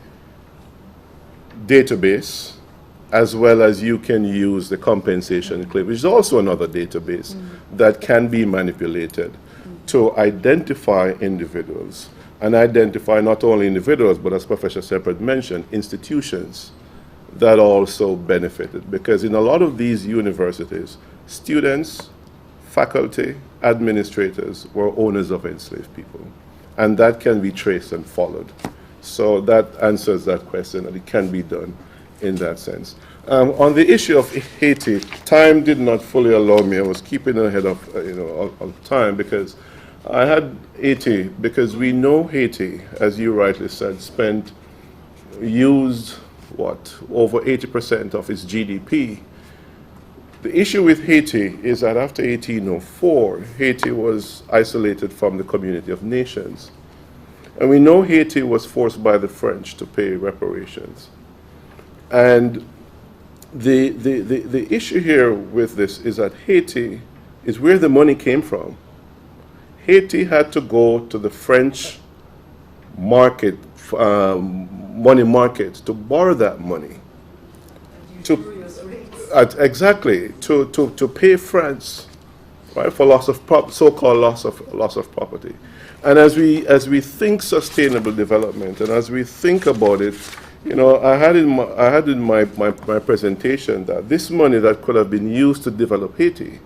Speaker 3: database as well as you can use the compensation claim, which is also another database that can be manipulated to identify individuals, and identify not only individuals, but as Professor Shepard mentioned, institutions that also benefited. Because in a lot of these universities, students, faculty, administrators were owners of enslaved people. And that can be traced and followed. So that answers that question, and it can be done in that sense. On the issue of Haiti, time did not fully allow me. I was keeping ahead of, of time, because I had Haiti, because we know Haiti, as you rightly said, used over 80% of its GDP. The issue with Haiti is that after 1804, Haiti was isolated from the community of nations. And we know Haiti was forced by the French to pay reparations. And the issue here with this is that Haiti is where the money came from. Haiti had to go to the French market, money market, to borrow that money. Exactly, to pay France, right, for loss of so-called loss of property. And as we think sustainable development, and as we think about it, I had in my presentation that this money that could have been used to develop Haiti,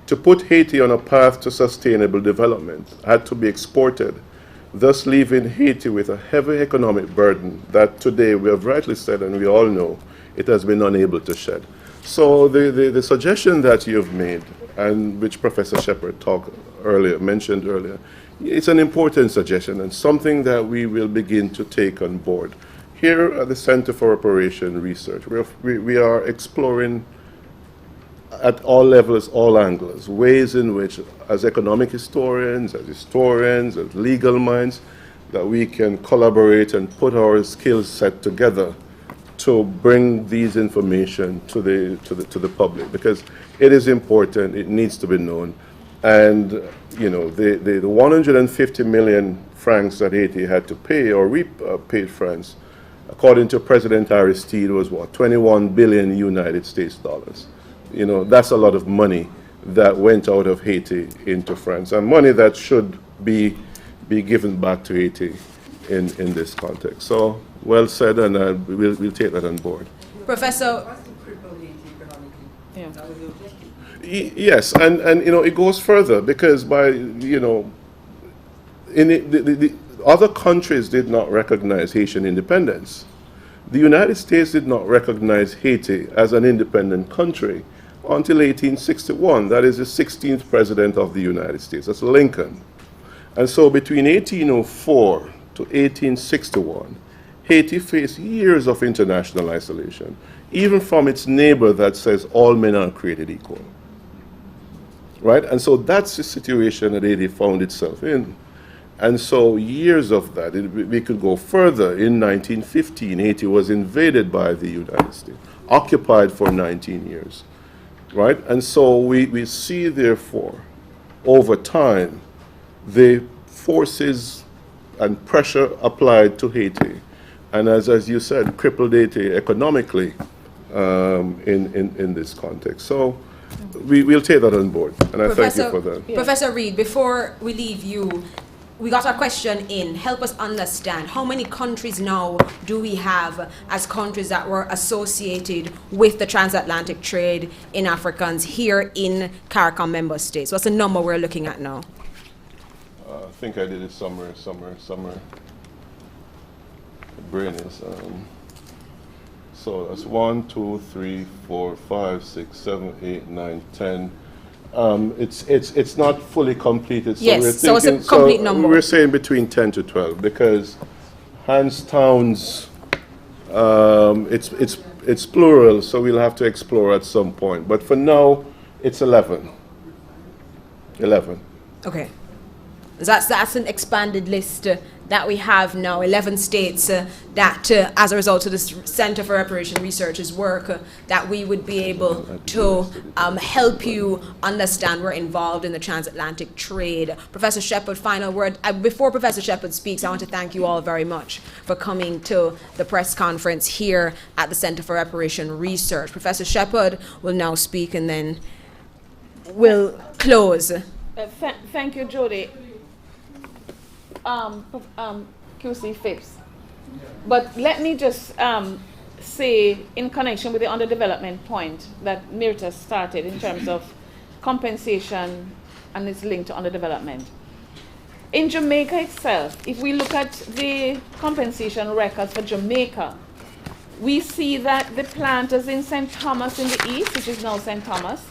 Speaker 3: to put Haiti on a path to sustainable development, had to be exported, thus leaving Haiti with a heavy economic burden that today, we have rightly said, and we all know, it has been unable to shed. So the suggestion that you've made, and which Professor Shepard mentioned earlier, it's an important suggestion and something that we will begin to take on board. Here at the Center for Reparation Research, we are exploring at all levels, all angles, ways in which, as economic historians, as legal minds, that we can collaborate and put our skill set together to bring these information to the public, because it is important, it needs to be known. And the 150 million francs that Haiti had to pay, or we paid France, according to President Aristide, was 21 billion United States dollars. That's a lot of money that went out of Haiti into France, and money that should be given back to Haiti in this context. So, well said, and we'll take that on board.
Speaker 1: Professor.
Speaker 10: Yeah.
Speaker 3: Yes, and it goes further, because by the other countries did not recognize Haitian independence. The United States did not recognize Haiti as an independent country until 1861. That is the 16th president of the United States. That's Lincoln. And so between 1804 to 1861, Haiti faced years of international isolation, even from its neighbor that says all men are created equal. Right? And so that's the situation that Haiti found itself in. And so years of that, we could go further. In 1915, Haiti was invaded by the United States, occupied for 19 years. Right? And so we see, therefore, over time, the forces and pressure applied to Haiti, and as you said, crippled Haiti economically in this context. So we'll take that on board, and I thank you for that.
Speaker 1: Yeah. Professor Reed, before we leave you, we got a question in. Help us understand, how many countries now do we have as countries that were associated with the transatlantic trade in Africans here in CARICOM member states? What's the number we're looking at now?
Speaker 3: I think I did it somewhere. Brain is. So that's 1, 2, 3, 4, 5, 6, 7, 8, 9, 10. It's not fully completed. So
Speaker 1: yes,
Speaker 3: we're
Speaker 1: so it's a complete number.
Speaker 3: We're saying between 10 to 12, because Hanstown's, it's plural, so we'll have to explore at some point. But for now, it's 11. 11.
Speaker 1: Okay. That's an expanded list that we have now, 11 states, that as a result of the Center for Reparation Research's work, that we would be able to help you understand we're involved in the transatlantic trade. Professor Shepard, final word. Before Professor Shepard speaks, I want to thank you all very much for coming to the press conference here at the Center for Reparation Research. Professor Shepard will now speak and then we'll close.
Speaker 10: Thank you, Jody. QC Phipps. But let me just say, in connection with the underdevelopment point that Mirta started in terms of compensation and its linked to underdevelopment. In Jamaica itself, if we look at the compensation records for Jamaica, we see that the planters in St. Thomas in the east, which is now St. Thomas,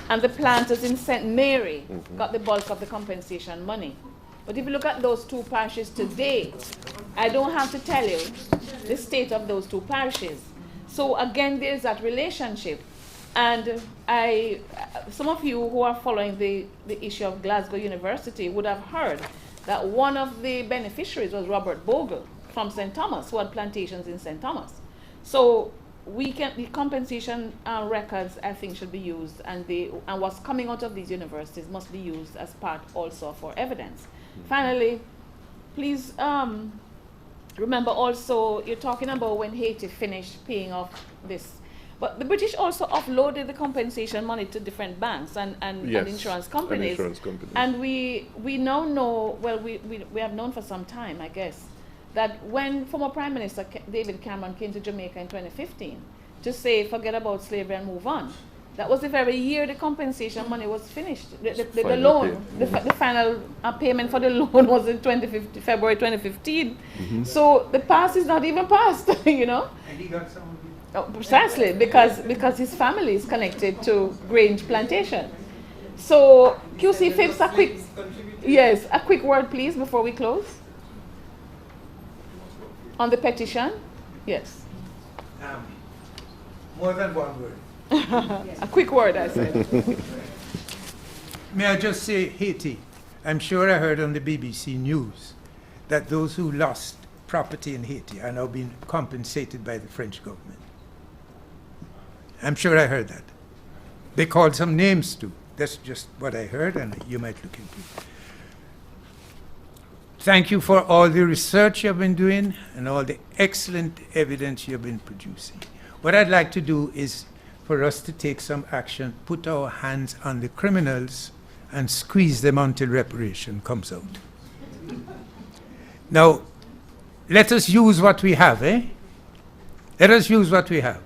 Speaker 10: and the planters in St. Mary got the bulk of the compensation money. But if you look at those two parishes today, I don't have to tell you the state of those two parishes. So again, there's that relationship. And some of you who are following the issue of Glasgow University would have heard that one of the beneficiaries was Robert Bogle from St. Thomas, who had plantations in St. Thomas. So the compensation records, I think, should be used, and what's coming out of these universities must be used as part also for evidence. Finally, please remember also, you're talking about when Haiti finished paying off this. But the British also offloaded the compensation money to different banks and insurance companies. And we now know, well, we have known for some time, I guess, that when former Prime Minister David Cameron came to Jamaica in 2015 to say, forget about slavery and move on, that was the very year the compensation money was finished. The loan, the final payment for the loan was in February 2015. So the past is not even past, you know.
Speaker 4: And he got some of it.
Speaker 10: Oh, precisely, because his family is connected to Grange Plantation. So QC Phipps, a quick word, please, before we close. On the petition, yes.
Speaker 4: More than one word.
Speaker 10: A quick word, I said.
Speaker 4: May I just say Haiti? I'm sure I heard on the BBC News that those who lost property in Haiti are now being compensated by the French government. I'm sure I heard that. They called some names too. That's just what I heard, and you might look into it. Thank you for all the research you've been doing and all the excellent evidence you've been producing. What I'd like to do is for us to take some action, put our hands on the criminals and squeeze them until reparation comes out. Now, let us use what we have, Let us use what we have.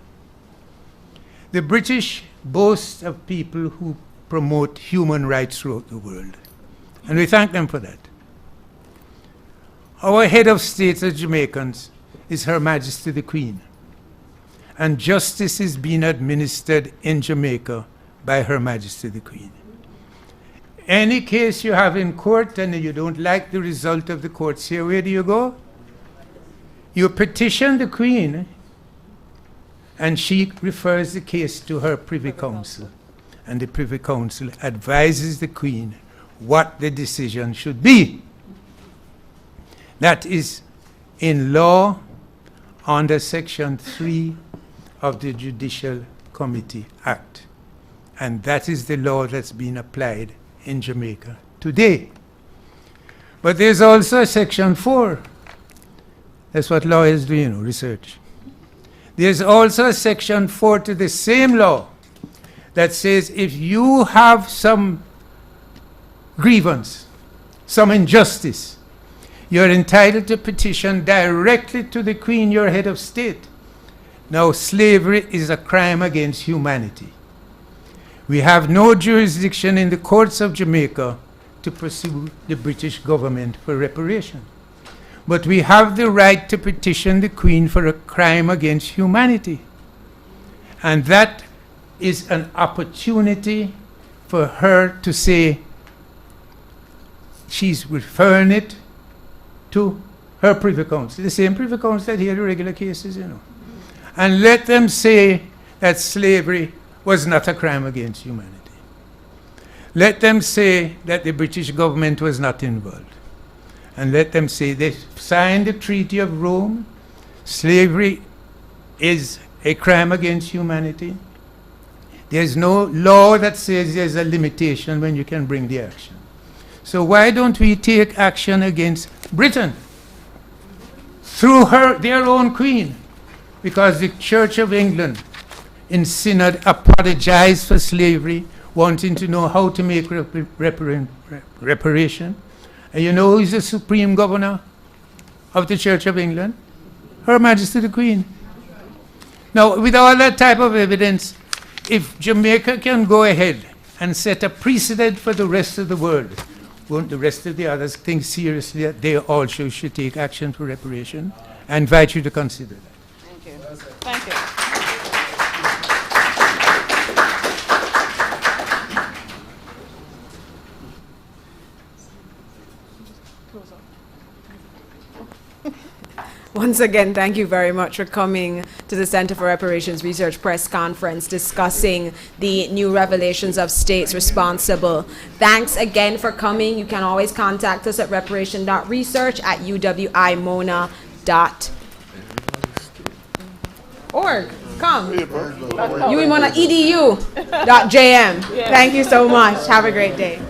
Speaker 4: The British boast of people who promote human rights throughout the world, and we thank them for that. Our head of state as Jamaicans is Her Majesty the Queen, and justice is being administered in Jamaica by Her Majesty the Queen. Any case you have in court and you don't like the result of the courts here, where do you go? You petition the Queen, and she refers the case to her Privy Council, and the Privy Council advises the Queen what the decision should be. That is in law under Section 3 of the Judicial Committee Act. And that is the law that's being applied in Jamaica today. But there's also Section 4. That's what lawyers do, research. There's also a Section 4 to the same law that says if you have some grievance, some injustice, you're entitled to petition directly to the Queen, your head of state. Now, slavery is a crime against humanity. We have no jurisdiction in the courts of Jamaica to pursue the British government for reparation. But we have the right to petition the Queen for a crime against humanity. And that is an opportunity for her to say she's referring it to her Privy Council, the same Privy Council that hear the regular cases, and let them say that slavery was not a crime against humanity. Let them say that the British government was not involved. and let them say they signed the Treaty of Rome. Slavery is a crime against humanity. There's no law that says there's a limitation when you can bring the action. So why don't we take action against Britain through their own queen? Because the Church of England in Synod apologized for slavery, wanting to know how to make reparation. And you know who is the Supreme Governor of the Church of England? Her Majesty the Queen. Now, with all that type of evidence, if Jamaica can go ahead and set a precedent for the rest of the world, won't the rest of the others think seriously that they also should take action for reparation? I invite you to consider that.
Speaker 10: Thank you. Thank you.
Speaker 1: Once again, thank you very much for coming to the Center for Reparations Research press conference discussing the new revelations of states responsible. Thanks again for coming. You can always contact us at reparation.research at uwimona.org. Come. uwimona.edu.jm. Thank you so much. Have a great day.